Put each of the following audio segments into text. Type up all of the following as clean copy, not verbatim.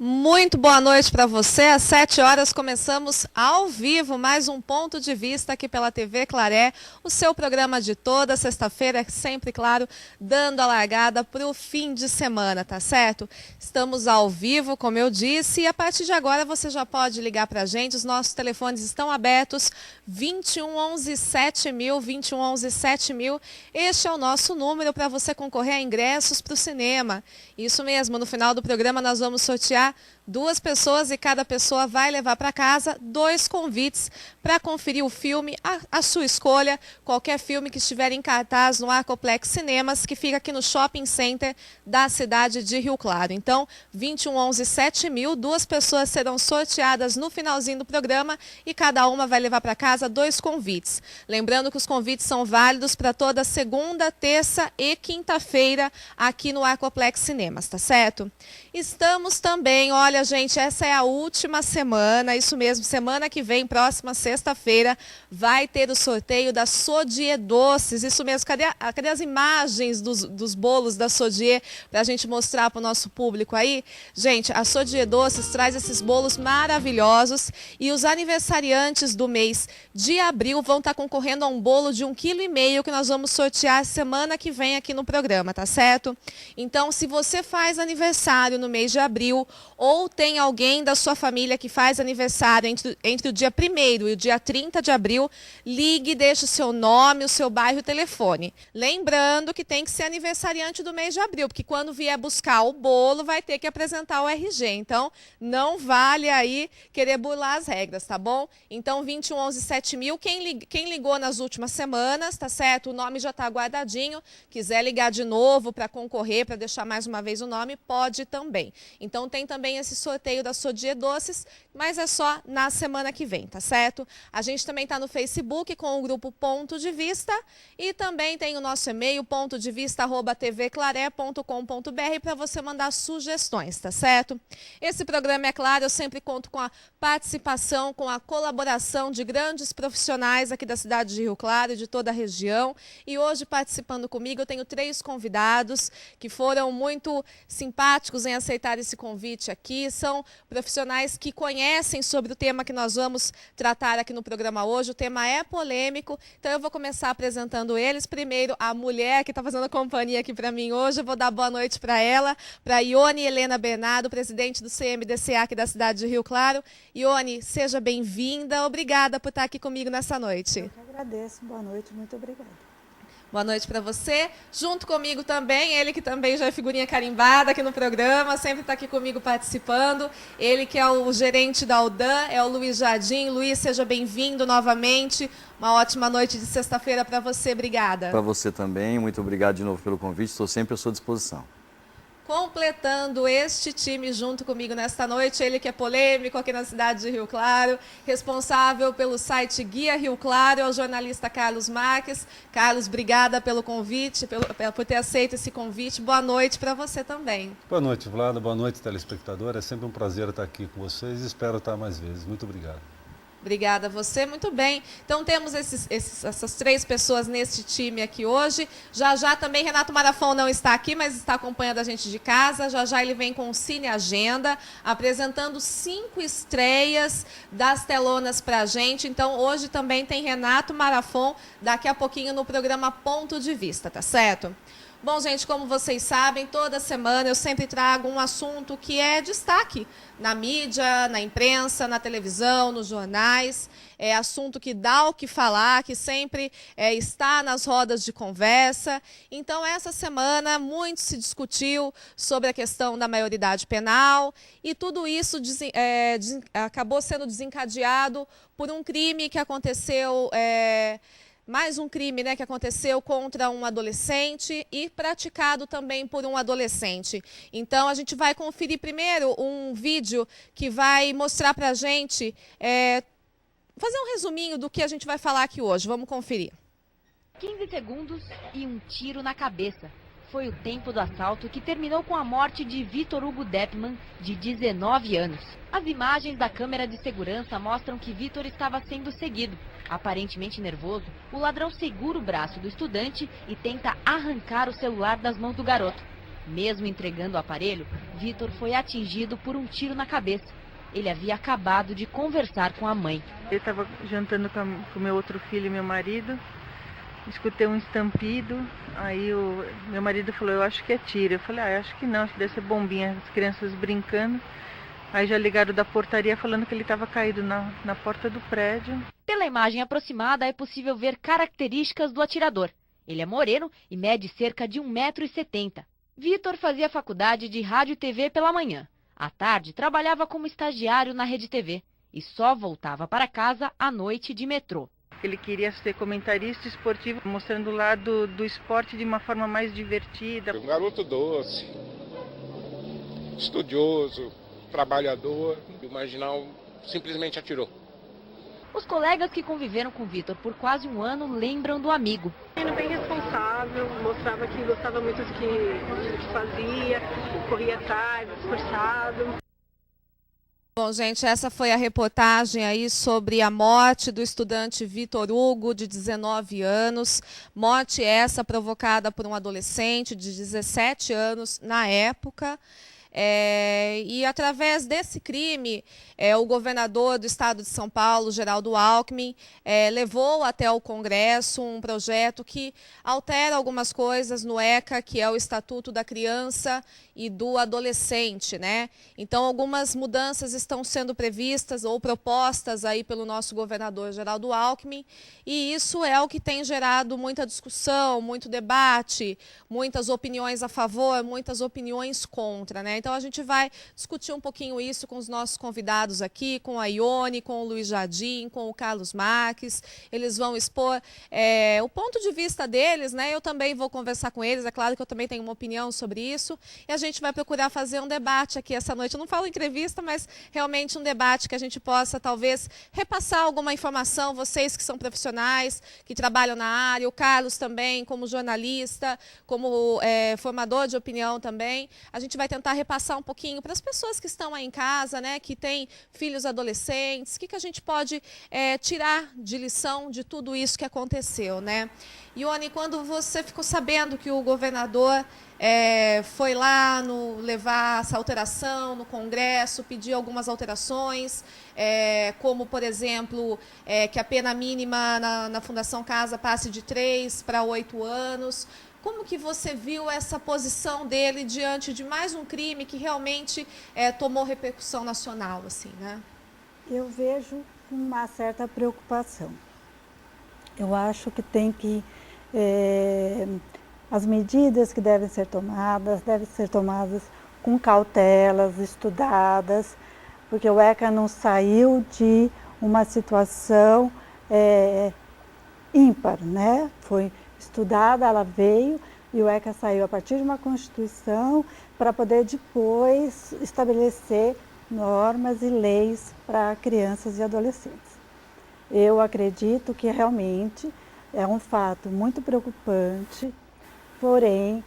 Muito boa noite para você. Às 7 horas começamos ao vivo mais um Ponto de Vista aqui pela TV Claré, o seu programa de toda sexta-feira, sempre, claro, dando a largada para o fim de semana, tá certo? Estamos ao vivo, como eu disse, e a partir de agora você já pode ligar para a gente. Os nossos telefones estão abertos, 21 11 7000, 21 11 7000. Este é o nosso número para você concorrer a ingressos para o cinema. Isso mesmo, no final do programa nós vamos sortear 2 pessoas e cada pessoa vai levar para casa 2 convites para conferir o filme, a sua escolha, qualquer filme que estiver em cartaz no Arcoplex Cinemas, que fica aqui no Shopping Center da cidade de Rio Claro. Então, 21 11 7000, 2 pessoas serão sorteadas no finalzinho do programa e cada uma vai levar para casa 2 convites. Lembrando que os convites são válidos para toda segunda, terça e quinta-feira aqui no Arcoplex Cinemas, tá certo? Estamos também, olha gente, essa é a última semana, isso mesmo, semana que vem, próxima sexta-feira, vai ter o sorteio da Sodier Doces, isso mesmo, cadê as imagens dos bolos da Sodier para a gente mostrar para o nosso público aí? Gente, a Sodier Doces traz esses bolos maravilhosos e os aniversariantes do mês de abril vão estar concorrendo a um bolo de 1,5 kg que nós vamos sortear semana que vem aqui no programa, tá certo? Então, se você faz aniversário no mês de abril ou tem alguém da sua família que faz aniversário entre o dia 1º e o dia 30 de abril, ligue e deixe o seu nome, o seu bairro e o telefone. Lembrando que tem que ser aniversariante do mês de abril, porque quando vier buscar o bolo vai ter que apresentar o RG. Então, não vale aí querer burlar as regras, tá bom? Então, 21 11 7000, quem ligou nas últimas semanas, tá certo? O nome já está guardadinho. Quiser ligar de novo para concorrer, para deixar mais uma vez o nome, pode também. Então, tem também esse sorteio da Sodier Doces, mas é só na semana que vem, tá certo? A gente também está no Facebook com o grupo Ponto de Vista e também tem o nosso e-mail pontodevista@tvclaré.com.br para você mandar sugestões, tá certo? Esse programa, é claro, eu sempre conto com a participação, com a colaboração de grandes profissionais aqui da cidade de Rio Claro e de toda a região. E hoje, participando comigo, eu tenho 3 convidados que foram muito simpáticos em aceitar esse convite aqui. São profissionais que conhecem sobre o tema que nós vamos tratar aqui no programa hoje. O tema é polêmico, então eu vou começar apresentando eles. Primeiro, a mulher que está fazendo a companhia aqui para mim hoje. Eu vou dar boa noite para ela, para Ione Helena Bernardo, presidente do CMDCA aqui da cidade de Rio Claro. Ione, seja bem-vinda. Obrigada por estar aqui comigo nessa noite. Eu que agradeço. Boa noite, muito obrigada. Boa noite para você. Junto comigo também, ele que também já é figurinha carimbada aqui no programa, sempre está aqui comigo participando. Ele que é o gerente da Aldan, é o Luiz Jardim. Luiz, seja bem-vindo novamente. Uma ótima noite de sexta-feira para você. Obrigada. Para você também. Muito obrigado de novo pelo convite. Estou sempre à sua disposição. Completando este time junto comigo nesta noite, ele que é polêmico aqui na cidade de Rio Claro, responsável pelo site Guia Rio Claro, é o jornalista Carlos Marques. Carlos, obrigada pelo convite, por ter aceito esse convite. Boa noite para você também. Boa noite, Vlada. Boa noite, telespectador. É sempre um prazer estar aqui com vocês e espero estar mais vezes. Muito obrigado. Obrigada a você, muito bem. Então temos essas 3 pessoas neste time aqui hoje. Já também Renato Marafon não está aqui, mas está acompanhando a gente de casa. Já ele vem com o Cine Agenda, apresentando 5 estreias das telonas para a gente. Então hoje também tem Renato Marafon, daqui a pouquinho no programa Ponto de Vista, tá certo? Bom, gente, como vocês sabem, toda semana eu sempre trago um assunto que é destaque na mídia, na imprensa, na televisão, nos jornais. É assunto que dá o que falar, que sempre está nas rodas de conversa. Então, essa semana, muito se discutiu sobre a questão da maioridade penal e tudo isso acabou sendo desencadeado por um crime que aconteceu... Mais um crime, né, que aconteceu contra um adolescente e praticado também por um adolescente. Então, a gente vai conferir primeiro um vídeo que vai mostrar para a gente, fazer um resuminho do que a gente vai falar aqui hoje. Vamos conferir. 15 segundos e um tiro na cabeça. Foi o tempo do assalto que terminou com a morte de Vitor Hugo Deppmann, de 19 anos. As imagens da câmera de segurança mostram que Vitor estava sendo seguido. Aparentemente nervoso, o ladrão segura o braço do estudante e tenta arrancar o celular das mãos do garoto. Mesmo entregando o aparelho, Vitor foi atingido por um tiro na cabeça. Ele havia acabado de conversar com a mãe. Eu estava jantando com o meu outro filho e meu marido, escutei um estampido, aí o meu marido falou, eu acho que é tiro. Eu falei, acho que não, acho que deve ser bombinha, as crianças brincando. Aí já ligaram da portaria falando que ele estava caído na porta do prédio. Pela imagem aproximada é possível ver características do atirador. Ele é moreno e mede cerca de 1,70 m. Vitor fazia faculdade de rádio e TV pela manhã. À tarde, trabalhava como estagiário na Rede TV e só voltava para casa à noite de metrô. Ele queria ser comentarista esportivo, mostrando o lado do esporte de uma forma mais divertida. Um garoto doce, estudioso, trabalhador. O marginal simplesmente atirou. Os colegas que conviveram com Vitor por quase um ano lembram do amigo. Ele bem responsável, mostrava que gostava muito do que fazia, corria atrás, esforçado. Bom, gente, essa foi a reportagem aí sobre a morte do estudante Vitor Hugo, de 19 anos. Morte essa provocada por um adolescente de 17 anos na época. E através desse crime, o governador do estado de São Paulo, Geraldo Alckmin, levou até o Congresso um projeto que altera algumas coisas no ECA, que é o Estatuto da Criança e do Adolescente, né? Então, algumas mudanças estão sendo previstas ou propostas aí pelo nosso governador Geraldo Alckmin, e isso é o que tem gerado muita discussão, muito debate, muitas opiniões a favor, muitas opiniões contra, né? Então, a gente vai discutir um pouquinho isso com os nossos convidados aqui, com a Ione, com o Luiz Jardim, com o Carlos Marques. Eles vão expor o ponto de vista deles, né? Eu também vou conversar com eles, é claro que eu também tenho uma opinião sobre isso. E a gente vai procurar fazer um debate aqui essa noite. Eu não falo entrevista, mas realmente um debate que a gente possa, talvez, repassar alguma informação, vocês que são profissionais, que trabalham na área, o Carlos também, como jornalista, como formador de opinião também. A gente vai tentar repassar um pouquinho para as pessoas que estão aí em casa, né, que têm filhos adolescentes, o que a gente pode tirar de lição de tudo isso que aconteceu, né? Ione, quando você ficou sabendo que o governador foi lá levar essa alteração no Congresso, pedir algumas alterações, como, por exemplo, que a pena mínima na Fundação Casa passe de 3 para 8 anos, como que você viu essa posição dele diante de mais um crime que realmente tomou repercussão nacional, assim, né? Eu vejo com uma certa preocupação. Eu acho que tem que... as medidas que devem ser tomadas com cautelas, estudadas, porque o ECA não saiu de uma situação ímpar, né? Foi estudada, ela veio, e o ECA saiu a partir de uma Constituição para poder depois estabelecer normas e leis para crianças e adolescentes. Eu acredito que realmente é um fato muito preocupante, porém,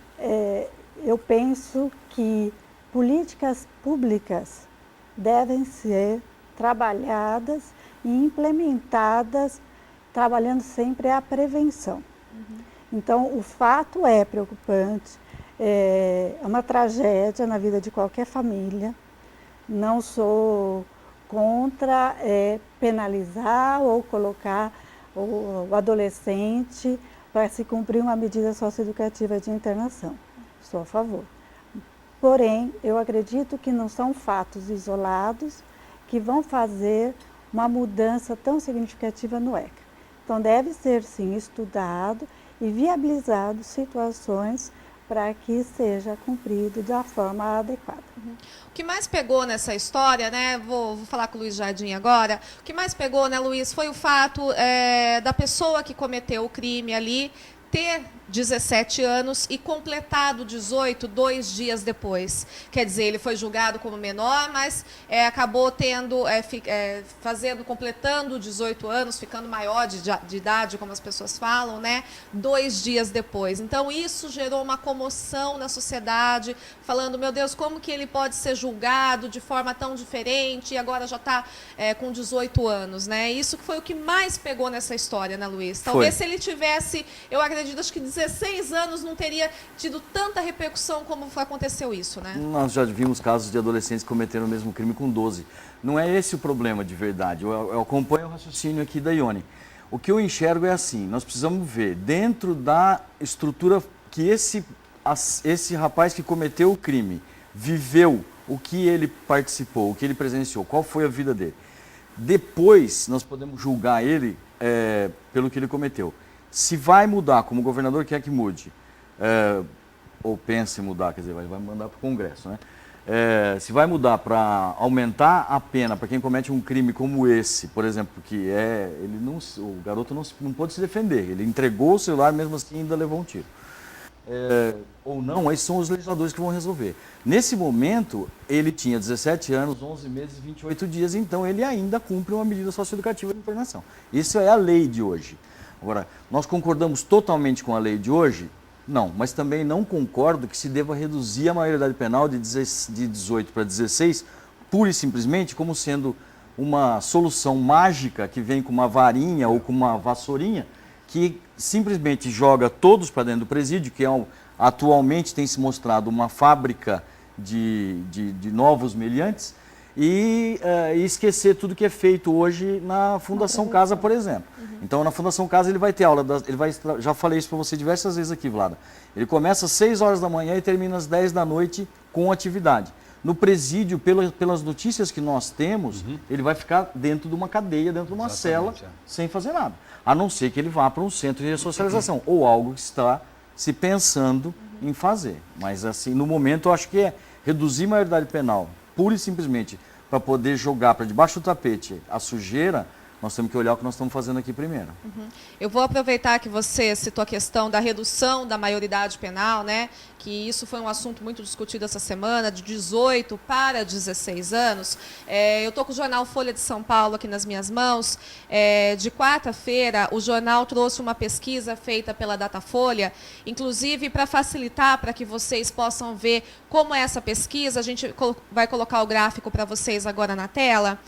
eu penso que políticas públicas devem ser trabalhadas e implementadas, trabalhando sempre a prevenção. Então, o fato é preocupante, é uma tragédia na vida de qualquer família. Não sou contra penalizar ou colocar o adolescente para se cumprir uma medida socioeducativa de internação. Sou a favor. Porém, eu acredito que não são fatos isolados que vão fazer uma mudança tão significativa no ECA. Então, deve ser, sim, estudado e viabilizado situações para que seja cumprido da forma adequada. O que mais pegou nessa história, né? Vou falar com o Luiz Jardim agora. O que mais pegou, né, Luiz, foi o fato da pessoa que cometeu o crime ali ter 17 anos e completado 18 2 dias depois. Quer dizer, ele foi julgado como menor, mas acabou completando 18 anos, ficando maior de idade, como as pessoas falam, né? 2 dias depois. Então, isso gerou uma comoção na sociedade, falando, meu Deus, como que ele pode ser julgado de forma tão diferente e agora já está com 18 anos, né? Isso foi o que mais pegou nessa história, né, Luiz? Talvez se ele tivesse, eu acredito, acho que 16 anos não teria tido tanta repercussão como aconteceu isso, né? Nós já vimos casos de adolescentes cometendo o mesmo crime com 12. Não é esse o problema de verdade. Eu acompanho o raciocínio aqui da Ione. O que eu enxergo é assim, nós precisamos ver dentro da estrutura que esse rapaz que cometeu o crime viveu, o que ele participou, o que ele presenciou, qual foi a vida dele. Depois nós podemos julgar ele pelo que ele cometeu. Se vai mudar, como o governador quer que mude, ou pense em mudar, quer dizer, vai mandar para o Congresso, né? Se vai mudar para aumentar a pena para quem comete um crime como esse, por exemplo, que o garoto não pôde se defender, ele entregou o celular, mesmo assim ainda levou um tiro. Ou não, aí são os legisladores que vão resolver. Nesse momento, ele tinha 17 anos, 11 meses e 28 dias, então ele ainda cumpre uma medida socioeducativa de internação. Isso é a lei de hoje. Agora, nós concordamos totalmente com a lei de hoje? Não, mas também não concordo que se deva reduzir a maioridade penal de 18 para 16, pura e simplesmente como sendo uma solução mágica que vem com uma varinha ou com uma vassourinha, que simplesmente joga todos para dentro do presídio, que atualmente tem se mostrado uma fábrica de novos meliantes, e esquecer tudo que é feito hoje na Fundação Casa, por exemplo. Então, na Fundação Casa ele vai ter aula, já falei isso para você diversas vezes aqui, Vlada. Ele começa às 6 horas da manhã e termina às 10 da noite com atividade. No presídio, pelas notícias que nós temos, ele vai ficar dentro de uma cadeia, dentro de uma cela, sem fazer nada. A não ser que ele vá para um centro de ressocialização, ou algo que está se pensando em fazer. Mas, assim, no momento, eu acho que é reduzir a maioridade penal, pura e simplesmente, para poder jogar para debaixo do tapete a sujeira, nós temos que olhar o que nós estamos fazendo aqui primeiro. Eu vou aproveitar que você citou a questão da redução da maioridade penal, né? Que isso foi um assunto muito discutido essa semana, de 18 para 16 anos. Eu estou com o jornal Folha de São Paulo aqui nas minhas mãos. De quarta-feira, o jornal trouxe uma pesquisa feita pela Datafolha, inclusive para facilitar, para que vocês possam ver como é essa pesquisa, a gente vai colocar o gráfico para vocês agora na tela,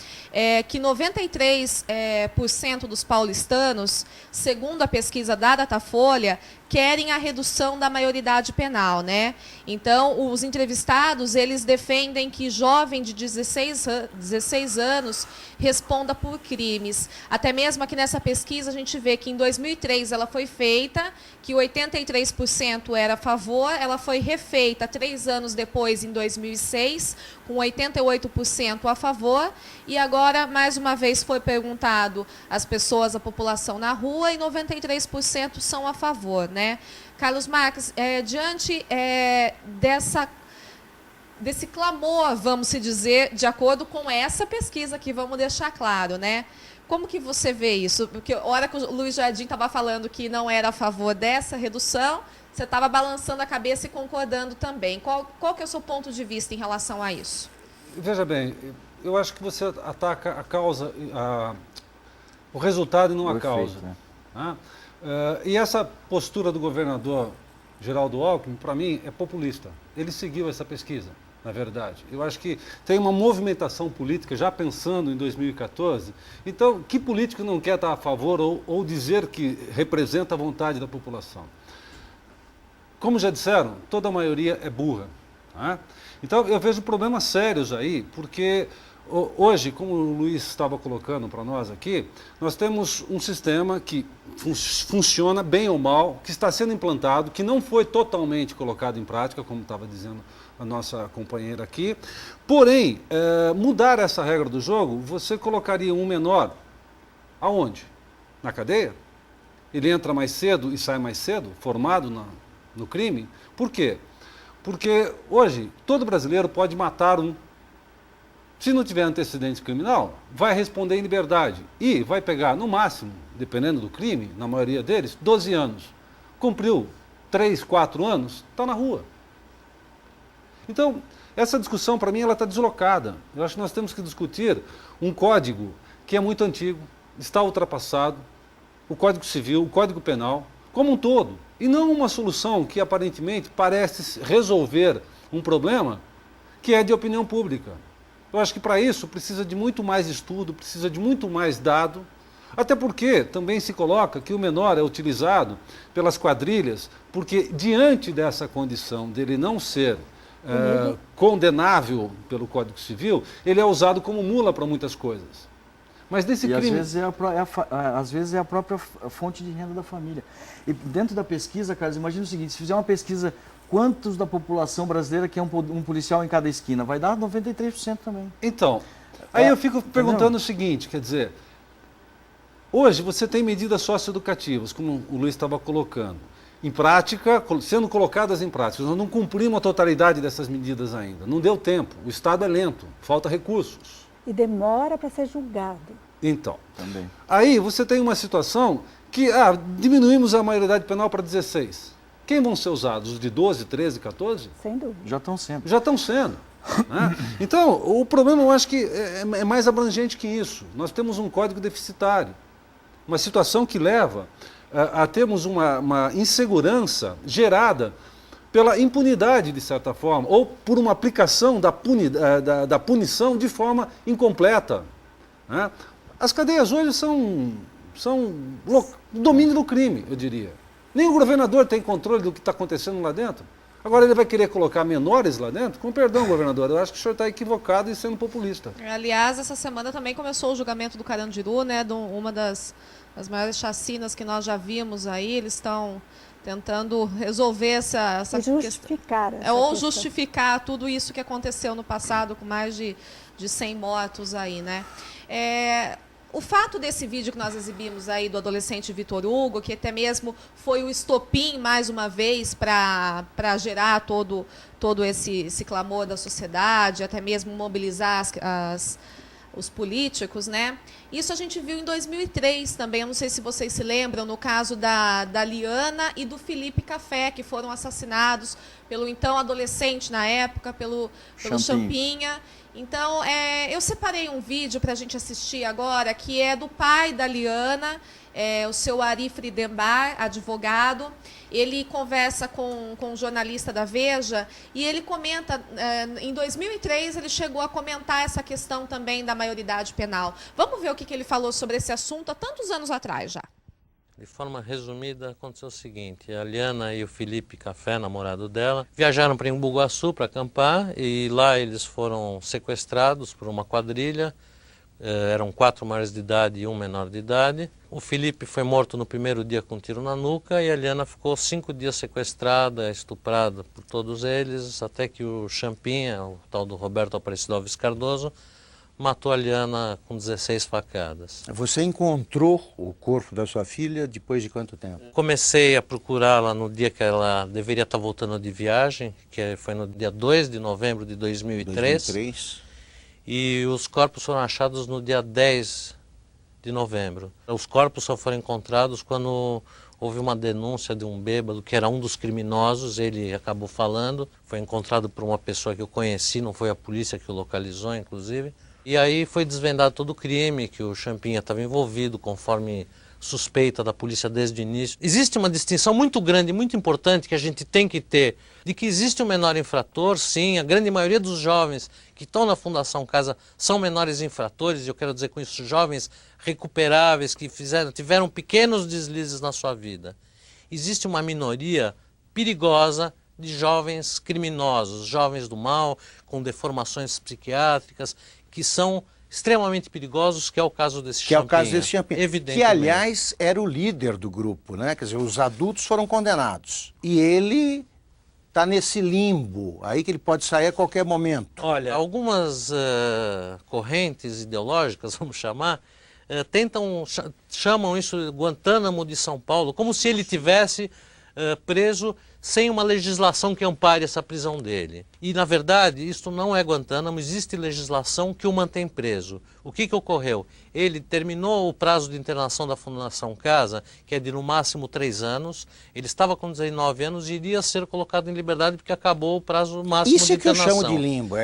que 93% dos paulistanos, segundo a pesquisa da Datafolha, querem a redução da maioridade penal, né? Então, os entrevistados, eles defendem que jovem de 16 anos responda por crimes. Até mesmo aqui nessa pesquisa, a gente vê que em 2003 ela foi feita, que 83% era a favor, ela foi refeita 3 anos depois, em 2006, com 88% a favor, e agora, mais uma vez, foi perguntado às pessoas, à população na rua, e 93% são a favor, né? Carlos Marques, diante desse clamor, vamos se dizer, de acordo com essa pesquisa aqui, vamos deixar claro, né? Como que você vê isso? Porque a hora que o Luiz Jardim estava falando que não era a favor dessa redução, você estava balançando a cabeça e concordando também. Qual que é o seu ponto de vista em relação a isso? Veja bem, eu acho que você ataca a causa, o resultado e não a causa. Né? E essa postura do governador Geraldo Alckmin, para mim, é populista. Ele seguiu essa pesquisa, na verdade. Eu acho que tem uma movimentação política já pensando em 2014. Então, que político não quer estar a favor ou dizer que representa a vontade da população? Como já disseram, toda a maioria é burra. Né? Então, eu vejo problemas sérios aí, porque hoje, como o Luiz estava colocando para nós aqui, nós temos um sistema que funciona bem ou mal, que está sendo implantado, que não foi totalmente colocado em prática, como estava dizendo a nossa companheira aqui. Porém, mudar essa regra do jogo, você colocaria um menor aonde? Na cadeia? Ele entra mais cedo e sai mais cedo, formado no crime? Por quê? Porque hoje todo brasileiro pode matar um. Se não tiver antecedente criminal, vai responder em liberdade e vai pegar, no máximo, dependendo do crime, na maioria deles, 12 anos. Cumpriu 3, 4 anos, está na rua. Então, essa discussão, para mim, ela está deslocada. Eu acho que nós temos que discutir um código que é muito antigo, está ultrapassado, o Código Civil, o Código Penal, como um todo. E não uma solução que, aparentemente, parece resolver um problema que é de opinião pública. Eu acho que para isso precisa de muito mais estudo, precisa de muito mais dado. Até porque também se coloca que o menor é utilizado pelas quadrilhas, porque diante dessa condição dele não ser condenável pelo Código Civil, ele é usado como mula para muitas coisas. Mas nesse crime... às vezes é a própria fonte de renda da família. E dentro da pesquisa, Carlos, imagina o seguinte, se fizer uma pesquisa, quantos da população brasileira quer um policial em cada esquina? Vai dar 93% também. Então, aí eu fico perguntando o seguinte, quer dizer, hoje você tem medidas socioeducativas, como o Luiz estava colocando, em prática, sendo colocadas em prática. Nós não cumprimos a totalidade dessas medidas ainda. Não deu tempo, o Estado é lento, falta recursos. E demora para ser julgado. Então, também. Aí você tem uma situação que diminuímos a maioridade penal para 16. Quem vão ser usados? Os de 12, 13, 14? Sem dúvida. Já estão sendo. Já estão sendo. Né? Então, o problema eu acho que é mais abrangente que isso. Nós temos um código deficitário. Uma situação que leva a termos uma insegurança gerada pela impunidade, de certa forma, ou por uma aplicação da punição de forma incompleta. Né? As cadeias hoje são domínio do crime, eu diria. Nem o governador tem controle do que está acontecendo lá dentro. Agora ele vai querer colocar menores lá dentro? Com perdão, governador, eu acho que o senhor está equivocado e sendo populista. Aliás, essa semana também começou o julgamento do Carandiru, né, uma das maiores chacinas que nós já vimos aí. Eles estão tentando resolver essa justificar questão. Ou justificar tudo isso que aconteceu no passado, com mais de 100 mortos aí, né? O fato desse vídeo que nós exibimos aí do adolescente Vitor Hugo, que até mesmo foi o estopim, mais uma vez, para gerar todo esse clamor da sociedade, até mesmo mobilizar os políticos, né? Isso a gente viu em 2003 também, eu não sei se vocês se lembram, no caso da Liana e do Felipe Café, que foram assassinados pelo então adolescente na época, pelo Champinha. Então, eu separei um vídeo para a gente assistir agora, que é do pai da Liana, o seu Ari Friedenbach, advogado. Ele conversa com um jornalista da Veja e ele comenta, em 2003, ele chegou a comentar essa questão também da maioridade penal. Vamos ver o que ele falou sobre esse assunto há tantos anos atrás já. De forma resumida, aconteceu o seguinte: a Liana e o Felipe Café, namorado dela, viajaram para Embu-Guaçu para acampar e lá eles foram sequestrados por uma quadrilha. Eram 4 maiores de idade e 1 menor de idade. O Felipe foi morto no primeiro dia com um tiro na nuca e a Liana ficou 5 dias sequestrada, estuprada por todos eles, até que o Champinha, o tal do Roberto Aparecido Alves Cardoso, matou a Liana com 16 facadas. Você encontrou o corpo da sua filha depois de quanto tempo? Comecei a procurá-la no dia que ela deveria estar voltando de viagem, que foi no dia 2 de novembro de 2003. E os corpos foram achados no dia 10 de novembro. Os corpos só foram encontrados quando houve uma denúncia de um bêbado, que era um dos criminosos, ele acabou falando. Foi encontrado por uma pessoa que eu conheci, não foi a polícia que o localizou, inclusive. E aí foi desvendado todo o crime, que o Champinha estava envolvido, conforme suspeita da polícia desde o início. Existe uma distinção muito grande, muito importante, que a gente tem que ter, de que existe um menor infrator, sim, a grande maioria dos jovens que estão na Fundação Casa são menores infratores, e eu quero dizer com isso, jovens recuperáveis, que tiveram pequenos deslizes na sua vida. Existe uma minoria perigosa de jovens criminosos, jovens do mal, com deformações psiquiátricas, que são extremamente perigosos, que é o caso desse Champinha. Que é o caso desse Champinha, evidentemente. Que, aliás, era o líder do grupo, né? Quer dizer, os adultos foram condenados. E ele está nesse limbo, aí que ele pode sair a qualquer momento. Olha, algumas correntes ideológicas, vamos chamar, chamam isso de Guantánamo de São Paulo, como se ele tivesse preso sem uma legislação que ampare essa prisão dele. E, na verdade, isto não é Guantánamo, existe legislação que o mantém preso. O que ocorreu? Ele terminou o prazo de internação da Fundação Casa, que é de no máximo 3 anos, ele estava com 19 anos e iria ser colocado em liberdade porque acabou o prazo máximo de internação. Isso é que eu chamo de limbo.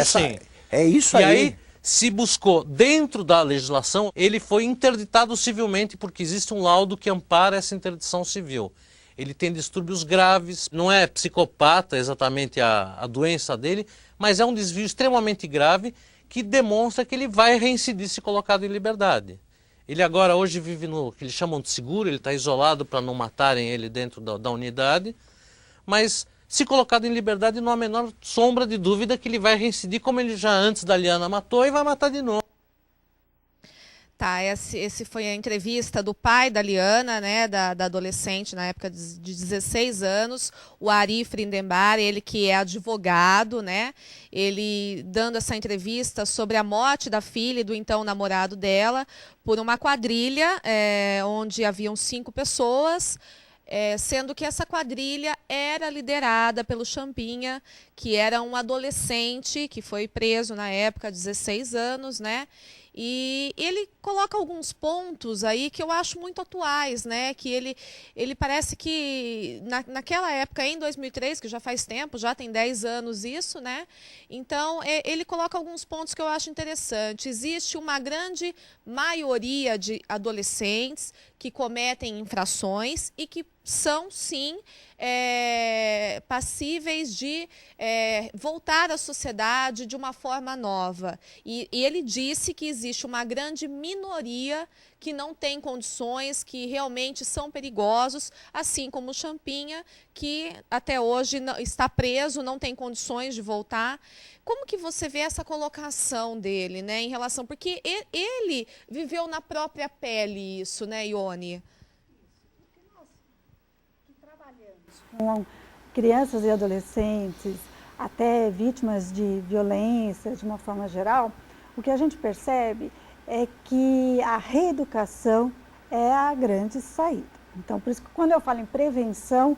Sim. É isso aí. E aí se buscou, dentro da legislação, ele foi interditado civilmente porque existe um laudo que ampara essa interdição civil. Ele tem distúrbios graves, não é psicopata exatamente a doença dele, mas é um desvio extremamente grave que demonstra que ele vai reincidir se colocado em liberdade. Ele agora hoje vive no que eles chamam de seguro, ele está isolado para não matarem ele dentro da unidade, mas se colocado em liberdade não há a menor sombra de dúvida que ele vai reincidir como ele já antes da Liana matou e vai matar de novo. Tá, esse foi a entrevista do pai da Liana, né, da adolescente na época de 16 anos, o Ari Friedenbach, ele que é advogado, né, ele dando essa entrevista sobre a morte da filha e do então namorado dela por uma quadrilha onde haviam 5 pessoas, sendo que essa quadrilha era liderada pelo Champinha, que era um adolescente que foi preso na época, 16 anos, né? E ele coloca alguns pontos aí que eu acho muito atuais, né? Que ele parece que naquela época, em 2003, que já faz tempo, já tem 10 anos isso, né? Então, ele coloca alguns pontos que eu acho interessantes. Existe uma grande maioria de adolescentes que cometem infrações e que são, sim, passíveis de voltar à sociedade de uma forma nova. E ele disse que existe uma grande minoria que não tem condições, que realmente são perigosos, assim como o Champinha, que até hoje está preso, não tem condições de voltar. Como que você vê essa colocação dele, né, em relação... Porque ele viveu na própria pele isso, né, Ione? Com crianças e adolescentes, até vítimas de violência, de uma forma geral, o que a gente percebe é que a reeducação é a grande saída. Então, por isso que quando eu falo em prevenção,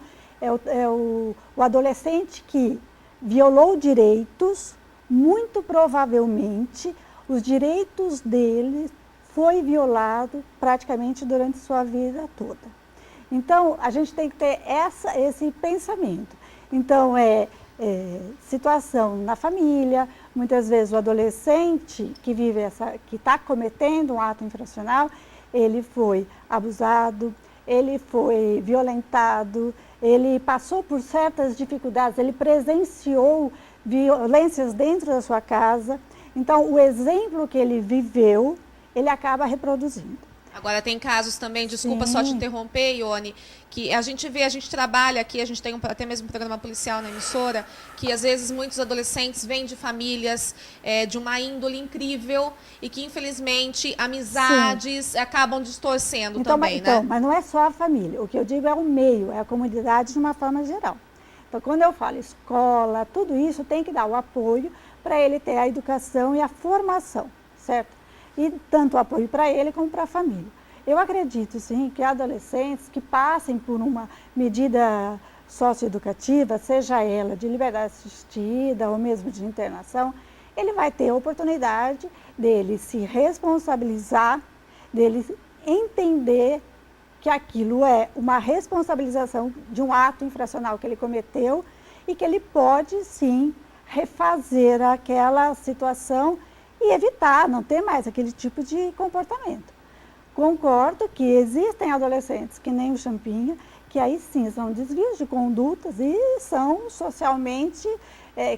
o adolescente que violou direitos, muito provavelmente os direitos dele foi violado praticamente durante sua vida toda. Então, a gente tem que ter esse pensamento. Então, situação na família, muitas vezes o adolescente que está cometendo um ato infracional, ele foi abusado, ele foi violentado, ele passou por certas dificuldades, ele presenciou violências dentro da sua casa. Então, o exemplo que ele viveu, ele acaba reproduzindo. Agora tem casos também, desculpa só te interromper, Ione, que a gente trabalha aqui, a gente tem até mesmo um programa policial na emissora, que às vezes muitos adolescentes vêm de famílias de uma índole incrível e que infelizmente amizades acabam distorcendo também, né? Mas não é só a família, o que eu digo é o meio, é a comunidade de uma forma geral. Então, quando eu falo escola, tudo isso tem que dar o apoio para ele ter a educação e a formação, certo? E tanto o apoio para ele como para a família. Eu acredito, sim, que adolescentes que passem por uma medida socioeducativa, seja ela de liberdade assistida ou mesmo de internação, ele vai ter a oportunidade dele se responsabilizar, dele entender que aquilo é uma responsabilização de um ato infracional que ele cometeu e que ele pode, sim, refazer aquela situação e evitar, não ter mais aquele tipo de comportamento. Concordo que existem adolescentes, que nem o Champinha, que aí sim são desvios de condutas e são socialmente,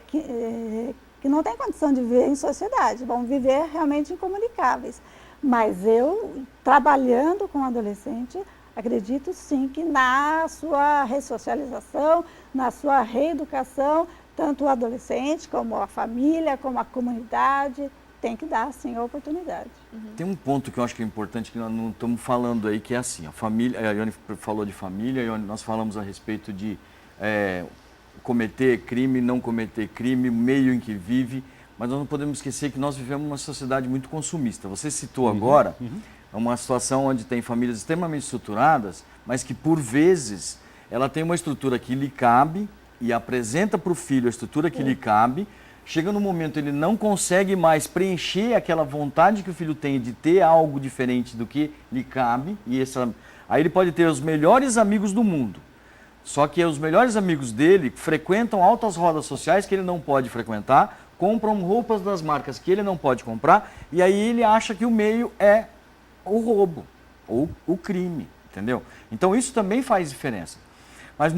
que não têm condição de viver em sociedade, vão viver realmente incomunicáveis. Mas eu, trabalhando com adolescente, acredito sim que na sua ressocialização, na sua reeducação, tanto o adolescente como a família, como a comunidade, tem que dar, sim, a oportunidade. Tem um ponto que eu acho que é importante, que nós não estamos falando aí, que é assim, a família, a Ione falou de família, Ione, nós falamos a respeito de cometer crime, não cometer crime, o meio em que vive, mas nós não podemos esquecer que nós vivemos uma sociedade muito consumista. Você citou agora uma situação onde tem famílias extremamente estruturadas, mas que, por vezes, ela tem uma estrutura que lhe cabe e apresenta para o filho a estrutura que lhe cabe. Chega no momento ele não consegue mais preencher aquela vontade que o filho tem de ter algo diferente do que lhe cabe. Aí ele pode ter os melhores amigos do mundo. Só que os melhores amigos dele frequentam altas rodas sociais que ele não pode frequentar, compram roupas das marcas que ele não pode comprar, e aí ele acha que o meio é o roubo ou o crime, entendeu? Então isso também faz diferença. Mas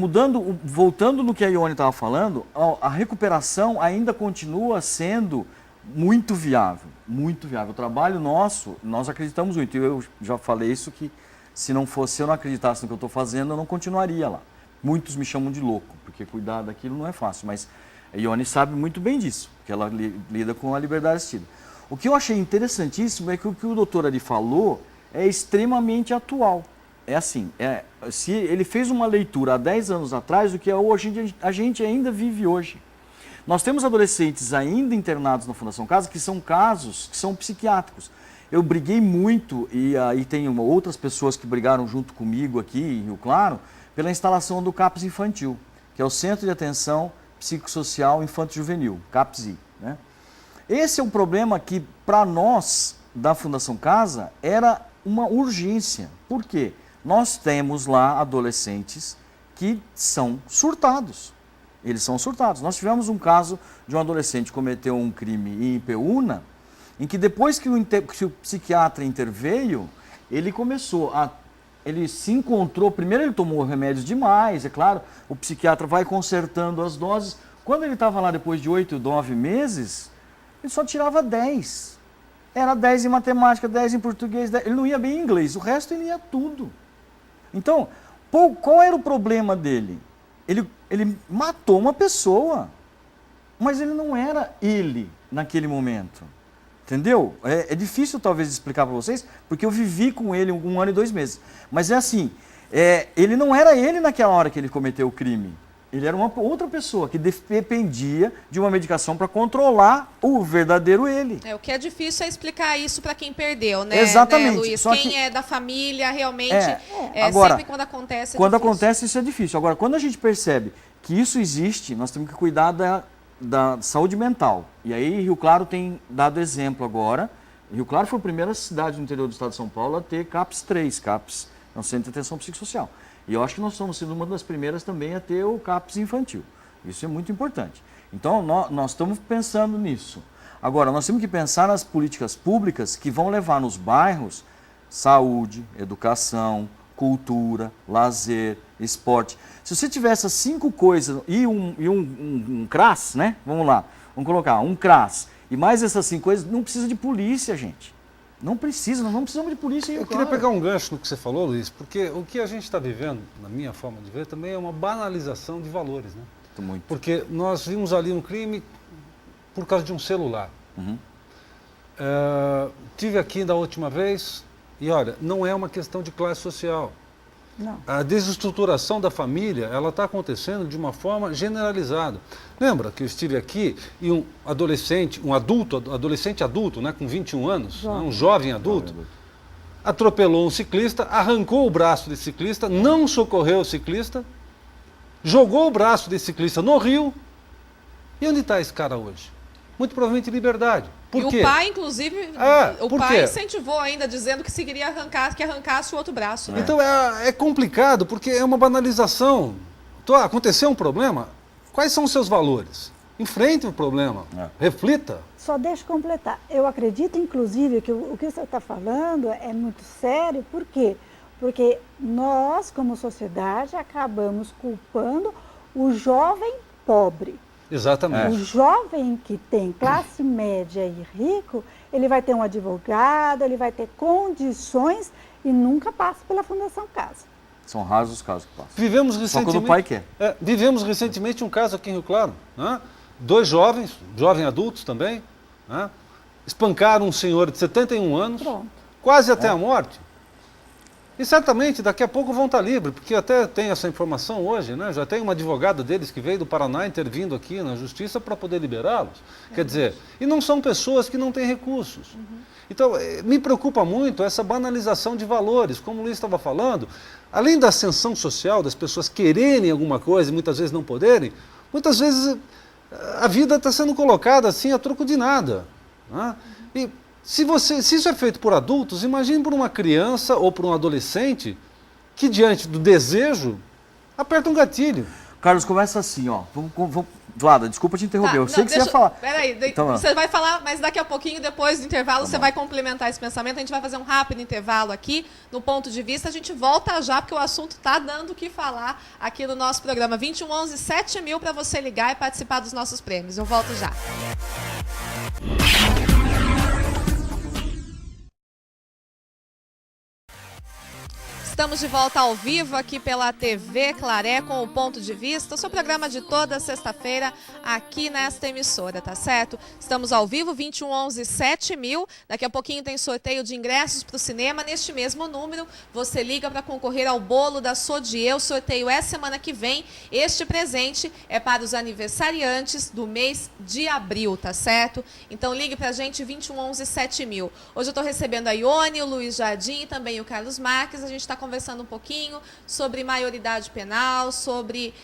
voltando no que a Ione estava falando, a recuperação ainda continua sendo muito viável. muito viável. O trabalho nosso, nós acreditamos muito. Eu já falei isso, que se eu não acreditasse no que eu estou fazendo, eu não continuaria lá. Muitos me chamam de louco, porque cuidar daquilo não é fácil, mas a Ione sabe muito bem disso, que ela lida com a liberdade assistida. O que eu achei interessantíssimo é que o que o doutor ali falou é extremamente atual. É assim, se ele fez uma leitura há 10 anos atrás do que hoje a gente ainda vive hoje. Nós temos adolescentes ainda internados na Fundação Casa, que são casos que são psiquiátricos. Eu briguei muito, e aí tem outras pessoas que brigaram junto comigo aqui em Rio Claro, pela instalação do CAPS Infantil, que é o Centro de Atenção Psicossocial Infanto-Juvenil, CAPSI, né? Esse é um problema que, para nós, da Fundação Casa, era uma urgência. Por quê? Nós temos lá adolescentes que são surtados. Eles são surtados. Nós tivemos um caso de um adolescente que cometeu um crime em Ipeúna, em que depois que o psiquiatra interveio, ele se encontrou, primeiro ele tomou remédios demais, é claro, o psiquiatra vai consertando as doses. Quando ele estava lá depois de 8, 9 meses, ele só tirava 10. Era 10 em matemática, 10 em português, 10, ele não ia bem em inglês, o resto ele ia tudo. Então, qual era o problema dele? Ele matou uma pessoa, mas ele não era ele naquele momento. Entendeu? É difícil talvez explicar para vocês, porque eu vivi com ele 1 ano e 2 meses. Mas é assim, ele não era ele naquela hora que ele cometeu o crime. Ele era uma outra pessoa que dependia de uma medicação para controlar o verdadeiro ele. O que é difícil é explicar isso para quem perdeu, né? Exatamente. Né, Luiz? Só quem que é da família realmente, agora, sempre quando acontece quando acontece isso é difícil. Agora, quando a gente percebe que isso existe, nós temos que cuidar da saúde mental. E aí Rio Claro tem dado exemplo agora. Rio Claro foi a primeira cidade no interior do estado de São Paulo a ter CAPS 3, CAPS, é um Centro de Atenção Psicossocial. E eu acho que nós estamos sendo uma das primeiras também a ter o CAPS infantil. Isso é muito importante. Então, nós estamos pensando nisso. Agora, nós temos que pensar nas políticas públicas que vão levar nos bairros saúde, educação, cultura, lazer, esporte. Se você tiver essas 5 coisas e um CRAS, né? Vamos lá, vamos colocar um CRAS e mais essas 5 coisas, não precisa de polícia, gente. Não precisa, nós não precisamos de polícia. Eu queria pegar um gancho no que você falou, Luiz, porque o que a gente está vivendo, na minha forma de ver, também é uma banalização de valores, né? Muito. Porque nós vimos ali um crime por causa de um celular. Uhum. Tive aqui da última vez e, olha, não é uma questão de classe social. Não. A desestruturação da família, ela está acontecendo de uma forma generalizada. Lembra que eu estive aqui e um adolescente, adolescente adulto, né, com 21 anos, um jovem adulto, atropelou um ciclista, arrancou o braço desse ciclista, não socorreu o ciclista, jogou o braço desse ciclista no rio. E onde está esse cara hoje? Muito provavelmente em liberdade. Por quê? O pai, inclusive, o por pai quê? incentivou ainda, dizendo que se queria que arrancasse o outro braço. Né? Então é complicado, porque é uma banalização. Aconteceu um problema, quais são os seus valores? Enfrente o problema, reflita. Só deixa eu completar. Eu acredito, inclusive, que o que você está falando é muito sério. Por quê? Porque nós, como sociedade, acabamos culpando o jovem pobre. Exatamente. O jovem que tem classe média e rico, ele vai ter um advogado, ele vai ter condições e nunca passa pela Fundação Casa. São raros os casos que passam. Vivemos Só recentemente, quando o pai quer. Vivemos recentemente um caso aqui em Rio Claro. Né? 2 jovens adultos também, né? Espancaram um senhor de 71 anos, quase até a morte. E certamente daqui a pouco vão estar livres, porque até tem essa informação hoje, né? Já tem uma advogada deles que veio do Paraná intervindo aqui na justiça para poder liberá-los. Quer dizer, e não são pessoas que não têm recursos. Então, me preocupa muito essa banalização de valores, como o Luiz estava falando, além da ascensão social, das pessoas quererem alguma coisa e muitas vezes não poderem, muitas vezes a vida está sendo colocada assim a troco de nada. Né? E se isso é feito por adultos, imagine por uma criança ou por um adolescente que, diante do desejo, aperta um gatilho. Carlos, começa assim, ó. Vlada, desculpa te interromper, eu sei que você ia falar. Peraí, então, você vai falar, mas daqui a pouquinho, depois do intervalo, você vai complementar esse pensamento. A gente vai fazer um rápido intervalo aqui, no ponto de vista. A gente volta já, porque o assunto está dando o que falar aqui no nosso programa. 2111 7000 para você ligar e participar dos nossos prêmios. Eu volto já. Estamos de volta ao vivo aqui pela TV Claré com o Ponto de Vista, o seu programa de toda sexta-feira aqui nesta emissora, tá certo? Estamos ao vivo, 2111-7000, daqui a pouquinho tem sorteio de ingressos para o cinema. Neste mesmo número, você liga para concorrer ao bolo da Sodier. O sorteio é semana que vem. Este presente é para os aniversariantes do mês de abril, tá certo? Então ligue para a gente, 2111-7000. Hoje eu estou recebendo a Ione, o Luiz Jardim e também o Carlos Marques. A gente está conversando um pouquinho sobre maioridade penal, sobre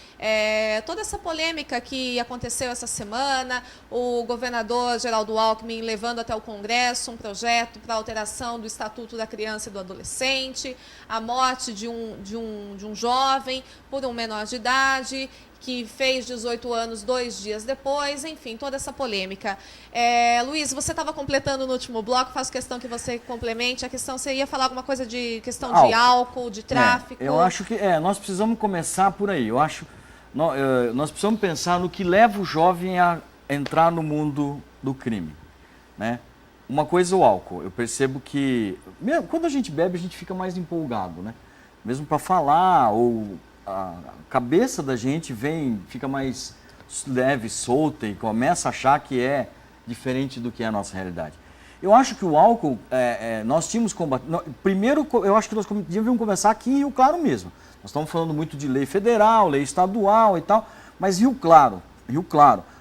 toda essa polêmica que aconteceu essa semana, o governador Geraldo Alckmin levando até o Congresso um projeto para alteração do Estatuto da Criança e do Adolescente, a morte de um jovem por um menor de idade, que fez 18 anos 2 dias depois, enfim, toda essa polêmica. Luiz, você estava completando no último bloco, faço questão que você complemente a questão. Você ia falar alguma coisa de questão de álcool, de tráfico? Eu acho que nós precisamos começar por aí. Eu acho nós precisamos pensar no que leva o jovem a entrar no mundo do crime, né? Uma coisa é o álcool. Eu percebo que quando a gente bebe, a gente fica mais empolgado, né? Mesmo para falar, ou a cabeça da gente fica mais leve, solta e começa a achar que é diferente do que é a nossa realidade. Eu acho que o álcool, nós tínhamos combatido. Primeiro, eu acho que nós devíamos começar aqui em Rio Claro mesmo. Nós estamos falando muito de lei federal, lei estadual e tal, mas Rio Claro,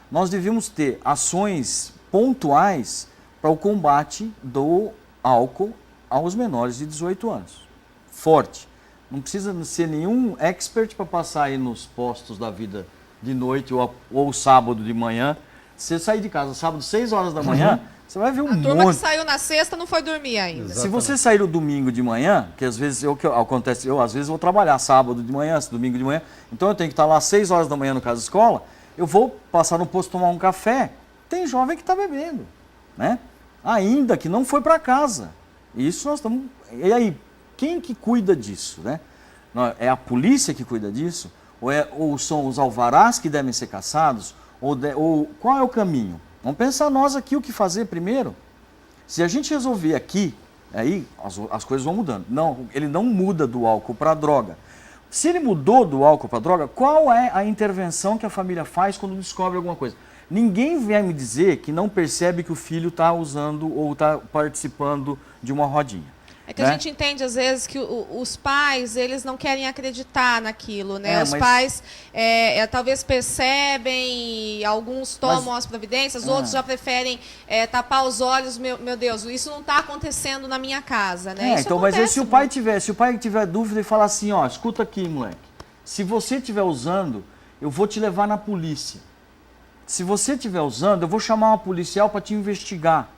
nós devíamos ter ações pontuais para o combate do álcool aos menores de 18 anos. Forte. Não precisa ser nenhum expert para passar aí nos postos da vida de noite ou sábado de manhã. Você sair de casa sábado, 6 horas da manhã, você vai ver um monte. A turma que saiu na sexta não foi dormir ainda. Exatamente. Se você sair no domingo de manhã, que às vezes acontece, eu às vezes vou trabalhar sábado de manhã, domingo de manhã, então eu tenho que estar lá às 6 horas da manhã no caso da escola, eu vou passar no posto tomar um café, tem jovem que está bebendo, né? Ainda que não foi para casa. Isso nós estamos... E aí, quem que cuida disso, né? É a polícia que cuida disso? Ou são os alvarás que devem ser caçados? Ou qual é o caminho? Vamos pensar nós aqui o que fazer primeiro. Se a gente resolver aqui, aí as coisas vão mudando. Não, ele não muda do álcool para a droga. Se ele mudou do álcool para a droga, qual é a intervenção que a família faz quando descobre alguma coisa? Ninguém vai me dizer que não percebe que o filho está usando ou está participando de uma rodinha. É que a gente entende, às vezes, que os pais, eles não querem acreditar naquilo, né? Os pais talvez percebem, alguns tomam as providências, outros já preferem tapar os olhos. Meu Deus, isso não está acontecendo na minha casa, né? Isso então, acontece, mas se o pai tiver dúvida e falar assim, ó, escuta aqui, moleque, se você estiver usando, eu vou te levar na polícia. Se você estiver usando, eu vou chamar uma policial para te investigar.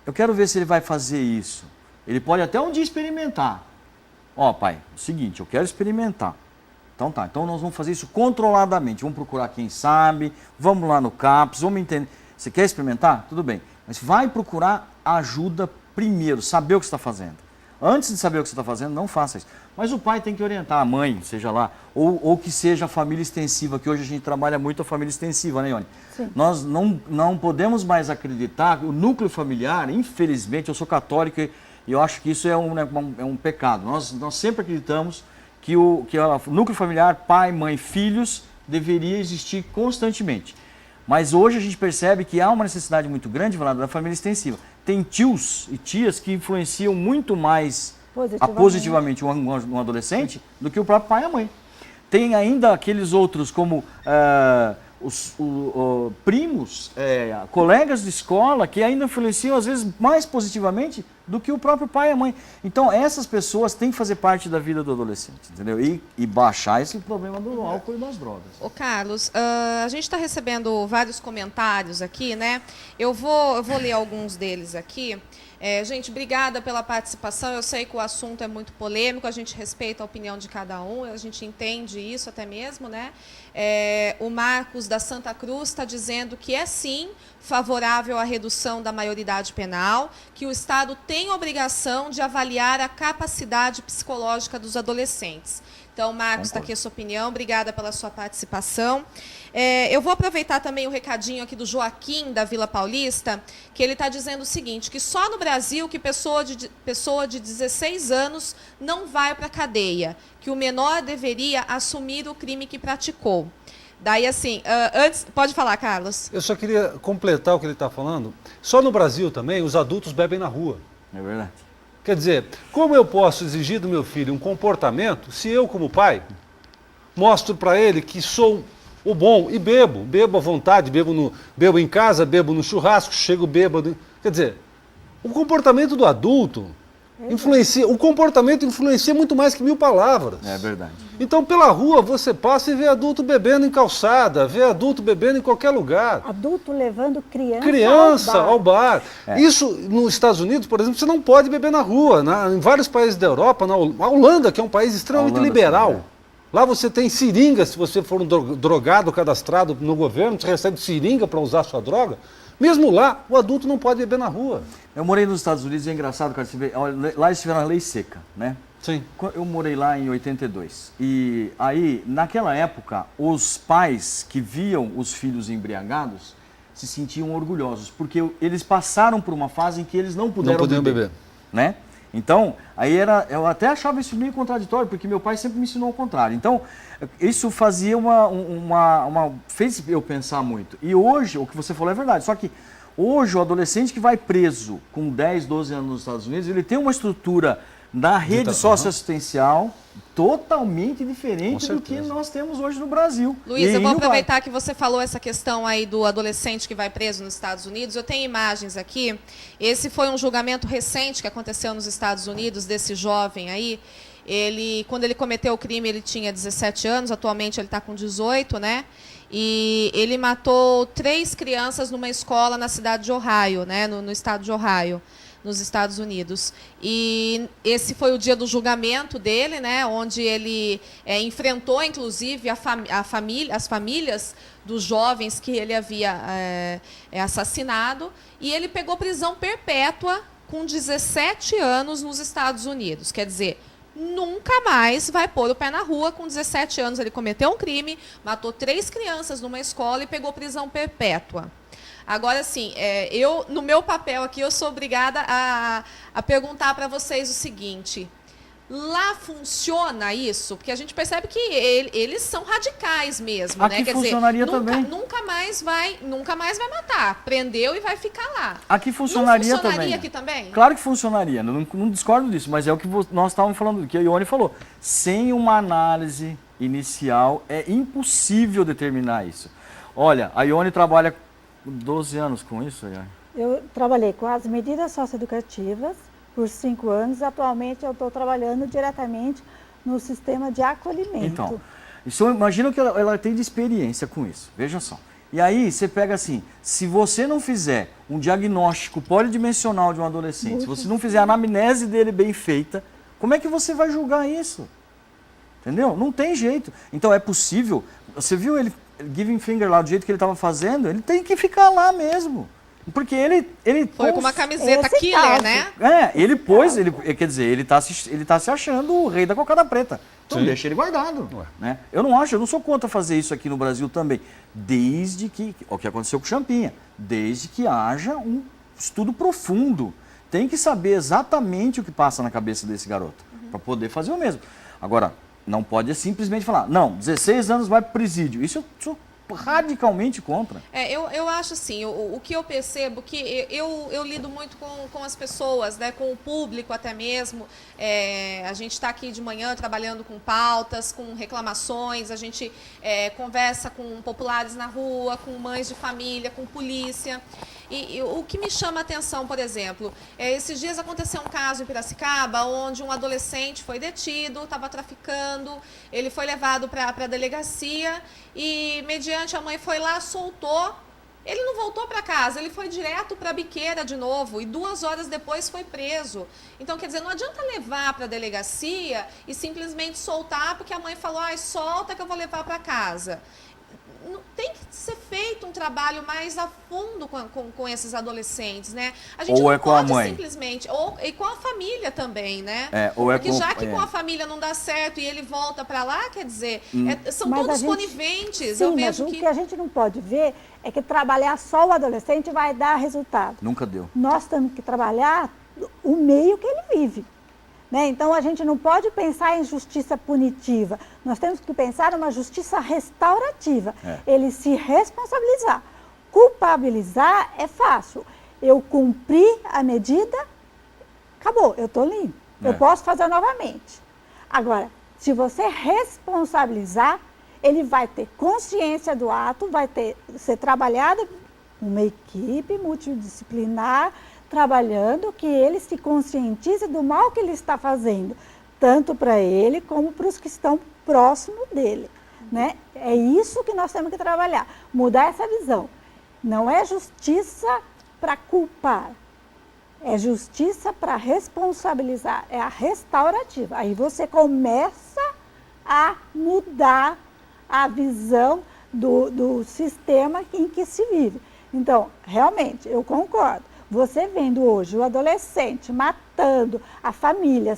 Eu quero ver se ele vai fazer isso. Ele pode até um dia experimentar. Ó, pai, é o seguinte, eu quero experimentar. Então tá, então nós vamos fazer isso controladamente. Vamos procurar quem sabe, vamos lá no CAPS, vamos entender. Você quer experimentar? Tudo bem. Mas vai procurar ajuda primeiro, saber o que você está fazendo. Antes de saber o que você está fazendo, não faça isso. Mas o pai tem que orientar, a mãe, seja lá, ou que seja a família extensiva, que hoje a gente trabalha muito a família extensiva, né, Ione? Sim. Nós não podemos mais acreditar, o núcleo familiar, infelizmente, eu sou católico e eu acho que isso é um pecado. Nós sempre acreditamos que o núcleo familiar, pai, mãe, filhos, deveria existir constantemente. Mas hoje a gente percebe que há uma necessidade muito grande da família extensiva. Tem tios e tias que influenciam muito mais positivamente um adolescente do que o próprio pai e a mãe. Tem ainda aqueles outros como os primos, colegas de escola que ainda influenciam às vezes mais positivamente do que o próprio pai e a mãe. Então essas pessoas têm que fazer parte da vida do adolescente, entendeu? E baixar esse problema do álcool e das drogas. Ô Carlos, a gente está recebendo vários comentários aqui, né? Eu vou ler alguns deles aqui. Gente, obrigada pela participação. Eu sei que o assunto é muito polêmico, a gente respeita a opinião de cada um, a gente entende isso até mesmo, né? O Marcos da Santa Cruz está dizendo que é sim favorável à redução da maioridade penal, que o Estado tem obrigação de avaliar a capacidade psicológica dos adolescentes. Então, Marcos, está aqui a sua opinião. Obrigada pela sua participação. Eu vou aproveitar também o recadinho aqui do Joaquim, da Vila Paulista, que ele está dizendo o seguinte, que só no Brasil que pessoa de 16 anos não vai para a cadeia, que o menor deveria assumir o crime que praticou. Daí, assim, antes... Pode falar, Carlos. Eu só queria completar o que ele está falando. Só no Brasil também, os adultos bebem na rua. É verdade. Quer dizer, como eu posso exigir do meu filho um comportamento se eu, como pai, mostro para ele que sou o bom e bebo à vontade, bebo em casa, bebo no churrasco, chego bêbado. Quer dizer, o comportamento do adulto o comportamento influencia muito mais que 1000 palavras. É verdade. Então, pela rua, você passa e vê adulto bebendo em calçada, vê adulto bebendo em qualquer lugar. Adulto levando criança ao bar. Isso, nos Estados Unidos, por exemplo, você não pode beber na rua. Em vários países da Europa, na Holanda, que é um país extremamente liberal. Sim, lá você tem seringa, se você for um drogado cadastrado no governo, você recebe seringa para usar a sua droga. Mesmo lá, o adulto não pode beber na rua. Eu morei nos Estados Unidos e é engraçado, cara, lá eles tiveram a lei seca, né? Sim. Eu morei lá em 82. E aí, naquela época, os pais que viam os filhos embriagados se sentiam orgulhosos, porque eles passaram por uma fase em que eles não puderam beber. Né? Então, aí eu até achava isso meio contraditório, porque meu pai sempre me ensinou o contrário. Então, isso fazia fez eu pensar muito. E hoje, o que você falou é verdade, só que hoje o adolescente que vai preso com 10, 12 anos nos Estados Unidos, ele tem uma estrutura da rede socioassistencial totalmente diferente do que nós temos hoje no Brasil. Luiz, eu vou aproveitar que você falou essa questão aí do adolescente que vai preso nos Estados Unidos. Eu tenho imagens aqui. Esse foi um julgamento recente que aconteceu nos Estados Unidos, desse jovem aí. Quando ele cometeu o crime, ele tinha 17 anos, atualmente ele está com 18, né? E ele matou 3 crianças numa escola na cidade de Ohio, né? No estado de Ohio, nos Estados Unidos. E esse foi o dia do julgamento dele, né, onde ele enfrentou, inclusive, as famílias dos jovens que ele havia assassinado, e ele pegou prisão perpétua com 17 anos nos Estados Unidos. Quer dizer, nunca mais vai pôr o pé na rua. Com 17 anos ele cometeu um crime, matou 3 crianças numa escola e pegou prisão perpétua. Agora, assim, no meu papel aqui, eu sou obrigada a perguntar para vocês o seguinte. Lá funciona isso? Porque a gente percebe que eles são radicais mesmo, aqui, né? Quer funcionaria dizer, também. Nunca mais vai matar. Prendeu e vai ficar lá. Aqui funcionaria também. Não funcionaria aqui também? Claro que funcionaria, não discordo disso, mas é o que nós estávamos falando, que a Ione falou. Sem uma análise inicial, é impossível determinar isso. Olha, a Ione trabalha 12 anos com isso, Ione? Eu trabalhei com as medidas socioeducativas por 5 anos. Atualmente eu estou trabalhando diretamente no sistema de acolhimento. Então, imagina o que ela tem de experiência com isso, veja só. E aí você pega assim, se você não fizer um diagnóstico polidimensional de um adolescente, se você não fizer a anamnese dele bem feita, como é que você vai julgar isso? Entendeu? Não tem jeito. Então é possível, você viu ele giving finger lá do jeito que ele estava fazendo, ele tem que ficar lá mesmo. Porque ele foi com uma camiseta killer, né? Ele pôs, quer dizer, ele tá se achando o rei da cocada preta. Então deixa ele guardado. Né? Eu não sou contra fazer isso aqui no Brasil também. Desde que, o que aconteceu com o Champinha, desde que haja um estudo profundo. Tem que saber exatamente o que passa na cabeça desse garoto, para poder fazer o mesmo. Agora, não pode simplesmente falar, não, 16 anos vai para o presídio. Isso eu sou radicalmente contra. Eu acho assim, o que eu percebo, que eu lido muito com as pessoas, né, com o público até mesmo. A gente está aqui de manhã trabalhando com pautas, com reclamações, a gente conversa com populares na rua, com mães de família, com polícia. E o que me chama a atenção, por exemplo, esses dias aconteceu um caso em Piracicaba, onde um adolescente foi detido, estava traficando, ele foi levado para a delegacia e, mediante, a mãe foi lá, soltou. Ele não voltou para casa, ele foi direto para a biqueira de novo e 2 horas depois foi preso. Então, quer dizer, não adianta levar para a delegacia e simplesmente soltar porque a mãe falou, solta que eu vou levar para casa. tem que ser feito um trabalho mais a fundo com esses adolescentes, né? A gente ou não é com pode a mãe. simplesmente... e com a família também, né? Porque já que com a família não dá certo e ele volta para lá, quer dizer, são Mas todos a gente, coniventes. Sim, eu mas vejo o que a gente não pode ver é que trabalhar só o adolescente vai dar resultado. Nunca deu. Nós temos que trabalhar o meio que ele vive. Né? Então, a gente não pode pensar em justiça punitiva. Nós temos que pensar numa justiça restaurativa. Ele se responsabilizar. Culpabilizar é fácil. Eu cumpri a medida, acabou, eu estou limpo. Eu posso fazer novamente. Agora, se você responsabilizar, ele vai ter consciência do ato, vai ser trabalhado uma equipe multidisciplinar, trabalhando que ele se conscientize do mal que ele está fazendo, tanto para ele como para os que estão próximo dele. Né? É isso que nós temos que trabalhar, mudar essa visão. Não é justiça para culpar, é justiça para responsabilizar, é a restaurativa. Aí você começa a mudar a visão do sistema em que se vive. Então, realmente, eu concordo. Você vendo hoje o adolescente matando a família,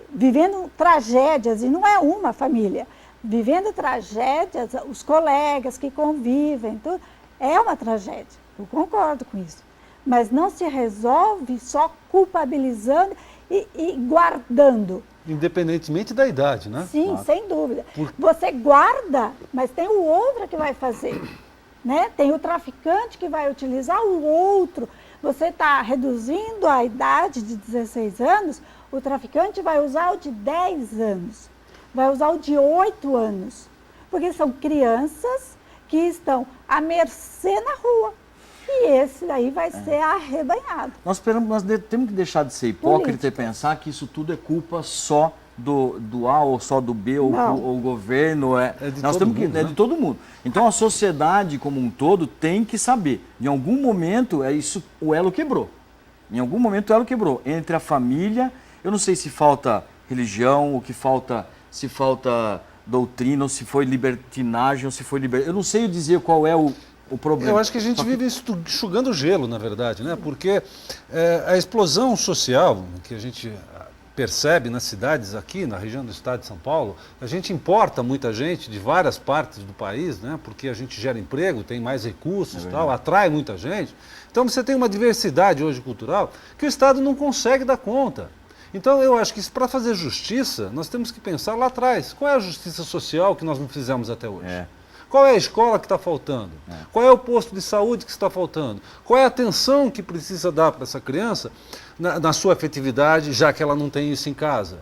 vivendo tragédias, e não é uma família, vivendo tragédias, os colegas que convivem, tudo, é uma tragédia. Eu concordo com isso. Mas não se resolve só culpabilizando e guardando. Independentemente da idade, né? Sim, claro. Sem dúvida. Você guarda, mas tem o outro que vai fazer. Né? Tem o traficante que vai utilizar o outro. Você está reduzindo a idade de 16 anos, o traficante vai usar o de 10 anos, vai usar o de 8 anos. Porque são crianças que estão à mercê na rua. E esse daí vai ser arrebanhado. Nós temos que deixar de ser hipócrita e pensar que isso tudo é culpa só do A ou só do B ou o governo. Nós temos que, é de todo mundo. Então a sociedade como um todo tem que saber. Em algum momento o elo quebrou. Em algum momento o elo quebrou. Entre a família, eu não sei se falta religião, ou se falta doutrina, ou se foi libertinagem, ou se foi eu não sei dizer qual é o problema. Eu acho que a gente vive enxugando gelo, na verdade, né? Porque a explosão social que a gente percebe nas cidades aqui, na região do estado de São Paulo, a gente importa muita gente de várias partes do país, né? Porque a gente gera emprego, tem mais recursos, tal, atrai muita gente. Então você tem uma diversidade hoje cultural que o Estado não consegue dar conta. Então eu acho que para fazer justiça, nós temos que pensar lá atrás. Qual é a justiça social que nós não fizemos até hoje? Qual é a escola que está faltando? Qual é o posto de saúde que está faltando? Qual é a atenção que precisa dar para essa criança na sua afetividade, já que ela não tem isso em casa?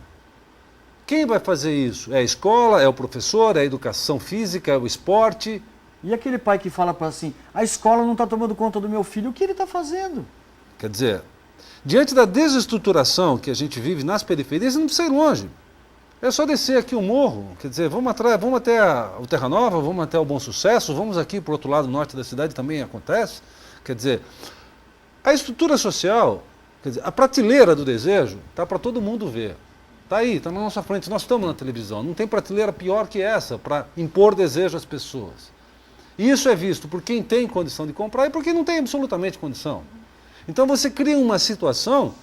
Quem vai fazer isso? É a escola, é o professor, é a educação física, é o esporte? E aquele pai que fala para assim, a escola não está tomando conta do meu filho, o que ele está fazendo? Quer dizer, diante da desestruturação que a gente vive nas periferias, não precisa ir longe. É só descer aqui o morro, quer dizer, vamos até o Terra Nova, vamos até o Bom Sucesso, vamos aqui para o outro lado norte da cidade, também acontece. Quer dizer, a estrutura social, quer dizer, a prateleira do desejo está para todo mundo ver. Está aí, está na nossa frente, nós estamos na televisão, não tem prateleira pior que essa para impor desejo às pessoas. E isso é visto por quem tem condição de comprar e por quem não tem absolutamente condição. Então você cria uma situação,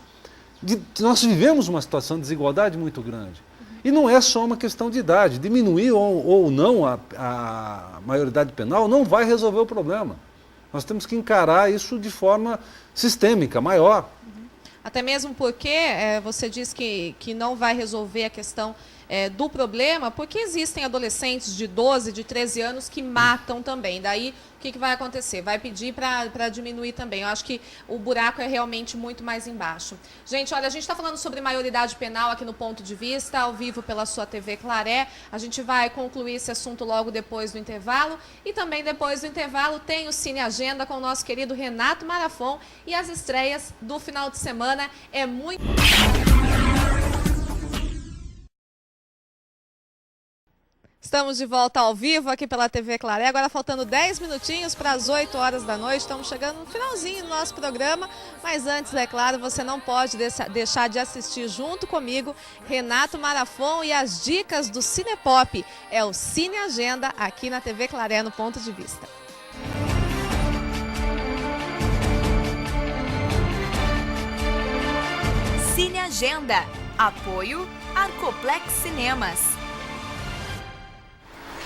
nós vivemos uma situação de desigualdade muito grande. E não é só uma questão de idade. Diminuir ou não a maioridade penal não vai resolver o problema. Nós temos que encarar isso de forma sistêmica, maior. Até mesmo porque você diz que não vai resolver a questão do problema, porque existem adolescentes de 12, de 13 anos que matam também. Daí, o que vai acontecer? Vai pedir para diminuir também. Eu acho que o buraco é realmente muito mais embaixo. Gente, olha, a gente está falando sobre maioridade penal aqui no Ponto de Vista, ao vivo pela sua TV Claré. A gente vai concluir esse assunto logo depois do intervalo. E também depois do intervalo tem o Cine Agenda com o nosso querido Renato Marafon. E as estreias do final de semana é muito... Estamos de volta ao vivo aqui pela TV Claré, agora faltando 10 minutinhos para as 8 horas da noite, estamos chegando no finalzinho do nosso programa, mas antes, é claro, você não pode deixar de assistir junto comigo Renato Marafon e as dicas do Cinepop, é o Cine Agenda aqui na TV Claré no Ponto de Vista. Cine Agenda, apoio Arcoplex Cinemas.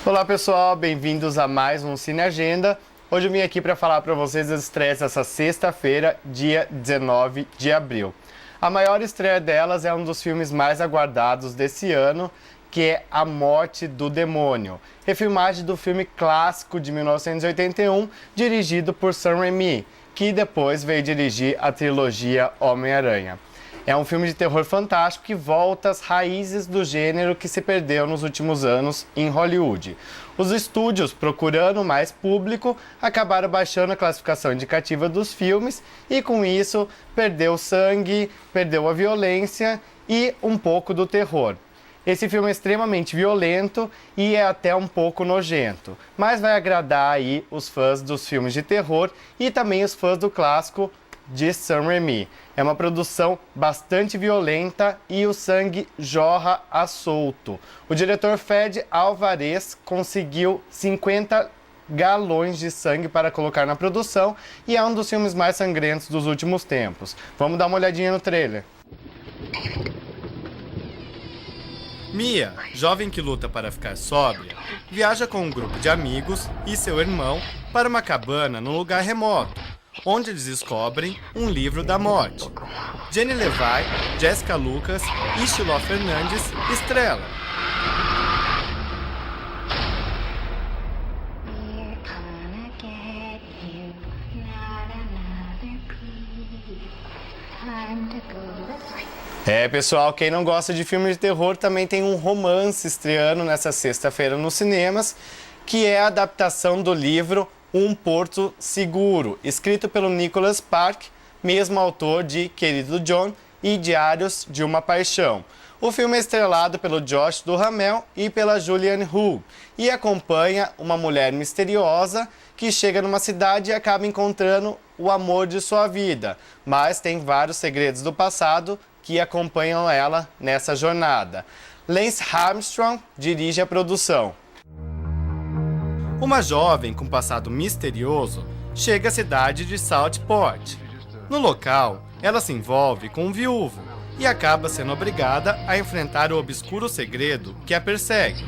Olá pessoal, bem-vindos a mais um Cine Agenda. Hoje eu vim aqui para falar para vocês das estreias dessa sexta-feira, dia 19 de abril. A maior estreia delas é um dos filmes mais aguardados desse ano, que é A Morte do Demônio, refilmagem do filme clássico de 1981, dirigido por Sam Raimi, que depois veio dirigir a trilogia Homem-Aranha. É um filme de terror fantástico que volta às raízes do gênero que se perdeu nos últimos anos em Hollywood. Os estúdios, procurando mais público, acabaram baixando a classificação indicativa dos filmes e, com isso, perdeu o sangue, perdeu a violência e um pouco do terror. Esse filme é extremamente violento e é até um pouco nojento, mas vai agradar aí os fãs dos filmes de terror e também os fãs do clássico de Sam Raimi. É uma produção bastante violenta e o sangue jorra a solto. O diretor Fede Alvarez conseguiu 50 galões de sangue para colocar na produção e é um dos filmes mais sangrentos dos últimos tempos. Vamos dar uma olhadinha no trailer. Mia, jovem que luta para ficar sóbria, viaja com um grupo de amigos e seu irmão para uma cabana num lugar remoto, onde eles descobrem um livro da morte. Jenny Levi, Jessica Lucas e Shiloh Fernandes estrelam. Pessoal, quem não gosta de filmes de terror também tem um romance estreando nessa sexta-feira nos cinemas, que é a adaptação do livro Um Porto Seguro, escrito pelo Nicholas Park, mesmo autor de Querido John e Diários de uma Paixão. O filme é estrelado pelo Josh Duhamel e pela Julianne Hough e acompanha uma mulher misteriosa que chega numa cidade e acaba encontrando o amor de sua vida, mas tem vários segredos do passado que acompanham ela nessa jornada. Lance Armstrong dirige a produção. Uma jovem com passado misterioso chega à cidade de Southport. No local, ela se envolve com um viúvo e acaba sendo obrigada a enfrentar o obscuro segredo que a persegue.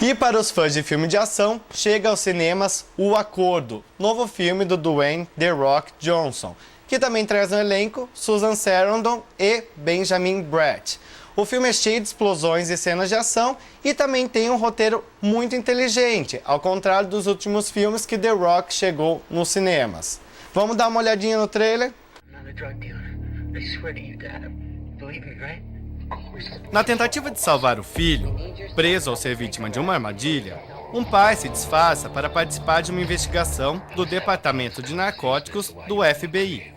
E para os fãs de filme de ação, chega aos cinemas O Acordo, novo filme do Dwayne The Rock Johnson, que também traz no elenco Susan Sarandon e Benjamin Bratt. O filme é cheio de explosões e cenas de ação e também tem um roteiro muito inteligente, ao contrário dos últimos filmes que The Rock chegou nos cinemas. Vamos dar uma olhadinha no trailer? Na tentativa de salvar o filho, preso ao ser vítima de uma armadilha, um pai se disfarça para participar de uma investigação do Departamento de Narcóticos do FBI.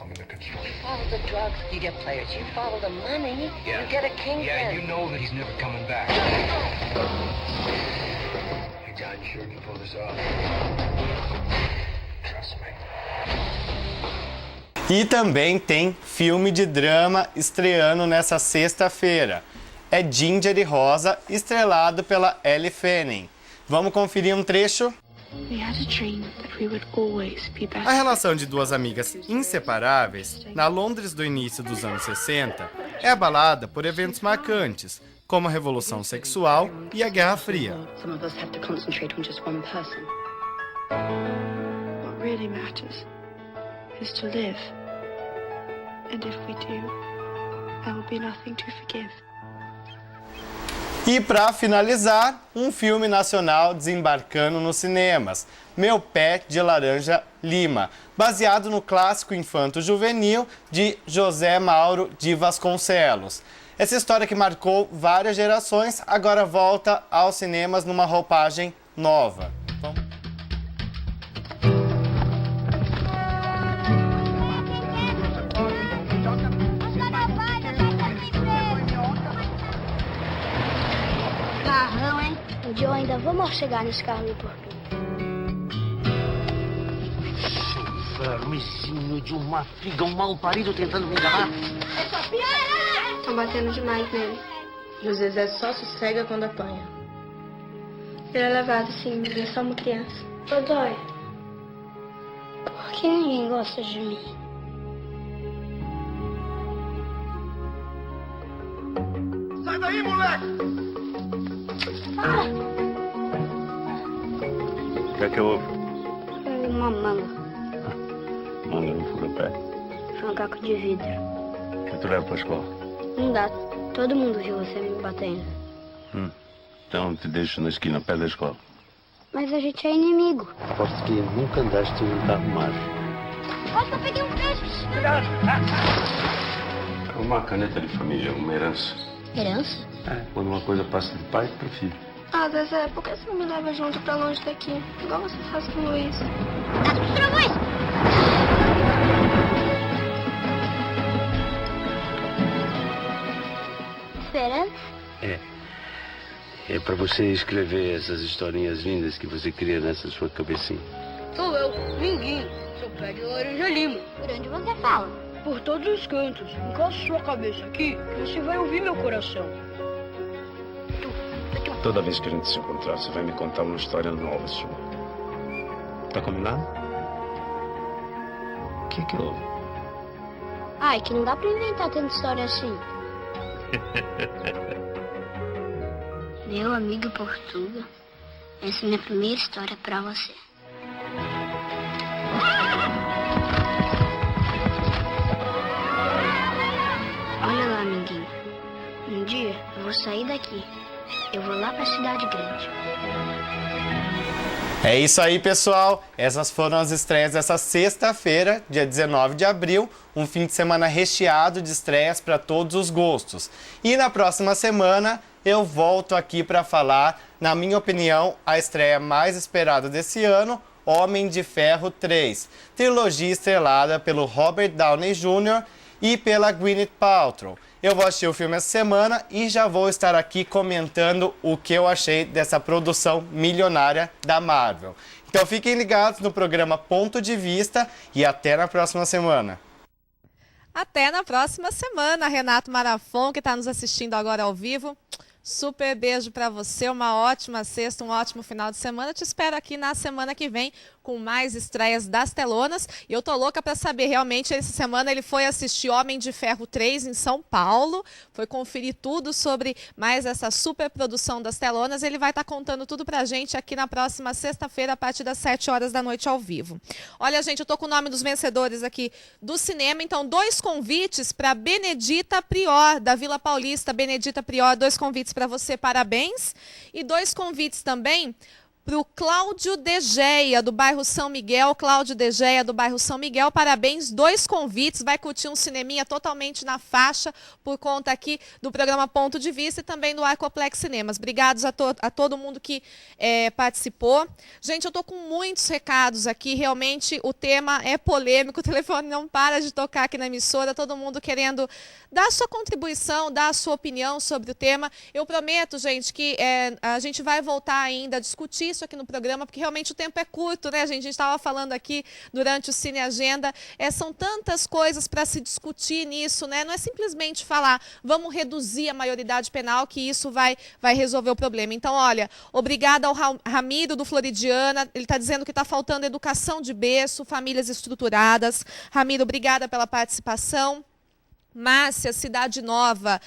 E também tem filme de drama estreando nessa sexta-feira. É Ginger e Rosa, estrelado pela Elle Fanning. Vamos conferir um trecho? A relação de duas amigas inseparáveis, na Londres do início dos anos 60, é abalada por eventos marcantes, como a Revolução Sexual e a Guerra Fria. E para finalizar, um filme nacional desembarcando nos cinemas, Meu Pé de Laranja Lima, baseado no clássico infanto-juvenil de José Mauro de Vasconcelos. Essa história que marcou várias gerações agora volta aos cinemas numa roupagem nova. carrão, hein? Um dia eu ainda vou morcegar nesse carro importuno. Vermezinho de uma figa, um mal parido tentando me enganar. Estão batendo demais nele. José Zé só sossega quando apanha. Ele é levado, sim, mas é só uma criança. Godoy, por que ninguém gosta de mim? Sai daí, moleque! O que é que houve? Foi uma manga. Manga no furo pé. Foi um caco de vidro. Que tu leva pra escola? Não dá. Todo mundo viu você me batendo. Então te deixo na esquina, perto da escola. Mas a gente é inimigo. Aposto que nunca andaste em um carro mágico. Acho que eu peguei um peixe. Cuidado! Uma caneta de família, uma herança. Herança? Quando uma coisa passa de pai para filho. Ah, Zezé, por que você não me leva junto pra longe daqui? Igual você faz com o Luiz. Luiz! Esperança? É para você escrever essas historinhas lindas que você cria nessa sua cabecinha. Sou eu, Minguinho. Sou pé de laranja lima. Por onde você fala? Por todos os cantos. Encosta sua cabeça aqui, que você vai ouvir meu coração. Toda vez que a gente se encontrar, você vai me contar uma história nova sua. Tá combinado? O que houve? Ai, que não dá pra inventar tanta história assim. Meu amigo Portuga, essa é minha primeira história pra você. Olha lá, amiguinho. Um dia eu vou sair daqui. Eu vou lá pra cidade grande. É isso aí, pessoal. Essas foram as estreias dessa sexta-feira, dia 19 de abril. Um fim de semana recheado de estreias para todos os gostos. E na próxima semana eu volto aqui para falar, na minha opinião, a estreia mais esperada desse ano, Homem de Ferro 3. Trilogia estrelada pelo Robert Downey Jr. e pela Gwyneth Paltrow. Eu vou assistir o filme essa semana e já vou estar aqui comentando o que eu achei dessa produção milionária da Marvel. Então fiquem ligados no programa Ponto de Vista e até na próxima semana. Até na próxima semana, Renato Marafon, que está nos assistindo agora ao vivo. Super beijo para você, uma ótima sexta, um ótimo final de semana. Te espero aqui na semana que vem com mais estreias das telonas. E eu tô louca para saber, realmente, essa semana ele foi assistir Homem de Ferro 3 em São Paulo, foi conferir tudo sobre mais essa super produção das telonas. Ele vai estar contando tudo pra gente aqui na próxima sexta-feira, a partir das 7 horas da noite ao vivo. Olha, gente, eu tô com o nome dos vencedores aqui do cinema, então 2 convites para Benedita Prior, da Vila Paulista. Benedita Prior, 2 convites para você, parabéns. E 2 convites também para o Cláudio Degeia, do bairro São Miguel. Cláudio Degeia, do bairro São Miguel, parabéns, 2 convites, vai curtir um cineminha totalmente na faixa, por conta aqui do programa Ponto de Vista e também do Arcoplex Cinemas. Obrigados a todo mundo que participou. Gente, eu estou com muitos recados aqui, realmente o tema é polêmico, o telefone não para de tocar aqui na emissora, todo mundo querendo dar a sua contribuição, dar a sua opinião sobre o tema. Eu prometo, gente, que a gente vai voltar ainda a discutir isso aqui no programa, porque realmente o tempo é curto, né, gente? A gente estava falando aqui durante o Cine Agenda, são tantas coisas para se discutir nisso, né? Não é simplesmente falar, vamos reduzir a maioridade penal, que isso vai resolver o problema. Então, olha, obrigada ao Ramiro do Floridiana, ele está dizendo que está faltando educação de berço, famílias estruturadas. Ramiro, obrigada pela participação. Márcia, Cidade Nova,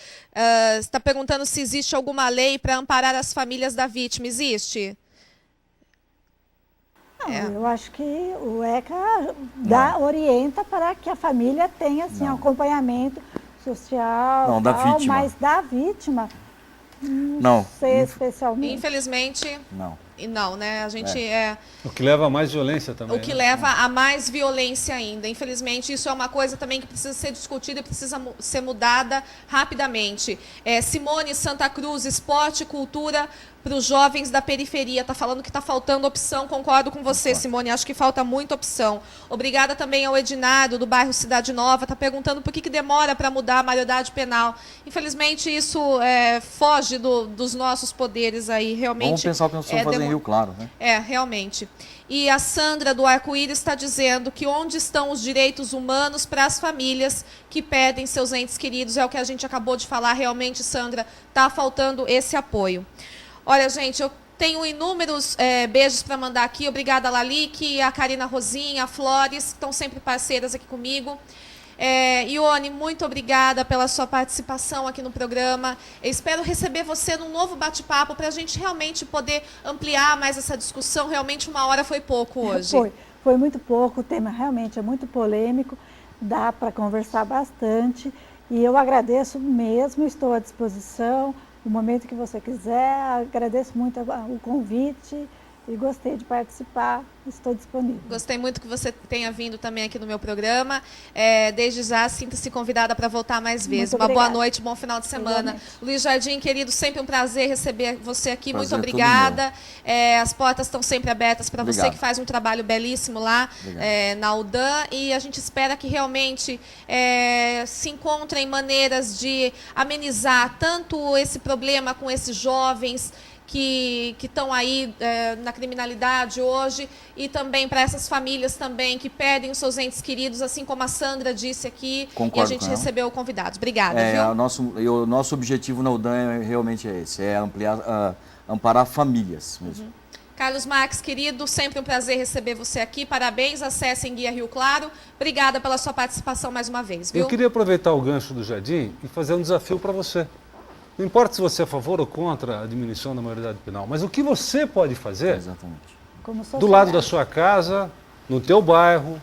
está perguntando se existe alguma lei para amparar as famílias da vítima. Existe? Não, eu acho que o ECA orienta para que a família tenha assim, um acompanhamento social, da vítima. Mas da vítima, não sei especialmente. Infelizmente, não. Não, né? A gente O que leva a mais violência também. O que leva a mais violência ainda. Infelizmente, isso é uma coisa também que precisa ser discutida e precisa ser mudada rapidamente. Simone Santa Cruz, esporte e cultura para os jovens da periferia. Está falando que está faltando opção. Concordo com você, Simone. Acho que falta muita opção. Obrigada também ao Edinardo, do bairro Cidade Nova. Está perguntando por que demora para mudar a maioridade penal. Infelizmente, isso foge dos nossos poderes aí. Realmente, vamos pensar o que nós estamos fazendo em Rio Claro, né? Realmente. E a Sandra, do Arco-Íris, está dizendo que onde estão os direitos humanos para as famílias que perdem seus entes queridos. É o que a gente acabou de falar. Realmente, Sandra, está faltando esse apoio. Olha, gente, eu tenho inúmeros beijos para mandar aqui. Obrigada, Lalique, a Karina Rosinha, a Flores, que estão sempre parceiras aqui comigo. Ione, muito obrigada pela sua participação aqui no programa. Eu espero receber você num novo bate-papo para a gente realmente poder ampliar mais essa discussão. Realmente 1 hora foi pouco hoje. Foi muito pouco, o tema realmente é muito polêmico, dá para conversar bastante. E eu agradeço mesmo, estou à disposição. No momento que você quiser, agradeço muito o convite e gostei de participar, estou disponível. Gostei muito que você tenha vindo também aqui no meu programa. Desde já, sinta-se convidada para voltar mais vezes. Uma boa noite, bom final de semana. Luiz Jardim, querido, sempre um prazer receber você aqui. Muito obrigada. As portas estão sempre abertas para você, que faz um trabalho belíssimo lá na UDAM. E a gente espera que realmente se encontrem maneiras de amenizar tanto esse problema com esses jovens que estão aí na criminalidade hoje, e também para essas famílias também que perdem os seus entes queridos, assim como a Sandra disse aqui. Concordo, e a gente recebeu convidados. Obrigada, viu? O nosso objetivo na UDAM realmente é esse, amparar famílias mesmo. Carlos Marques, querido, sempre um prazer receber você aqui. Parabéns, acessem Guia Rio Claro. Obrigada pela sua participação mais uma vez, viu? Eu queria aproveitar o gancho do Jardim e fazer um desafio para você. Não importa se você é a favor ou contra a diminuição da maioridade penal, mas o que você pode fazer do lado da sua casa, no teu bairro,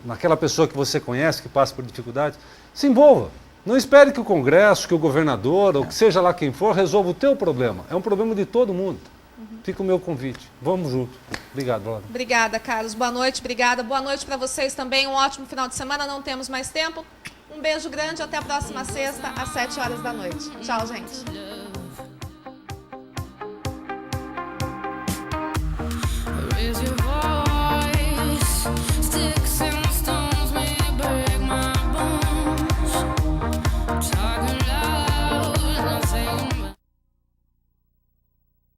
naquela pessoa que você conhece, que passa por dificuldades, se envolva. Não espere que o Congresso, que o governador, ou que seja lá quem for, resolva o teu problema. É um problema de todo mundo. Fica o meu convite. Vamos junto. Obrigado, Laura. Obrigada, Carlos. Boa noite, obrigada. Boa noite para vocês também. Um ótimo final de semana. Não temos mais tempo. Um beijo grande, até a próxima sexta, às 7 horas da noite. Tchau, gente.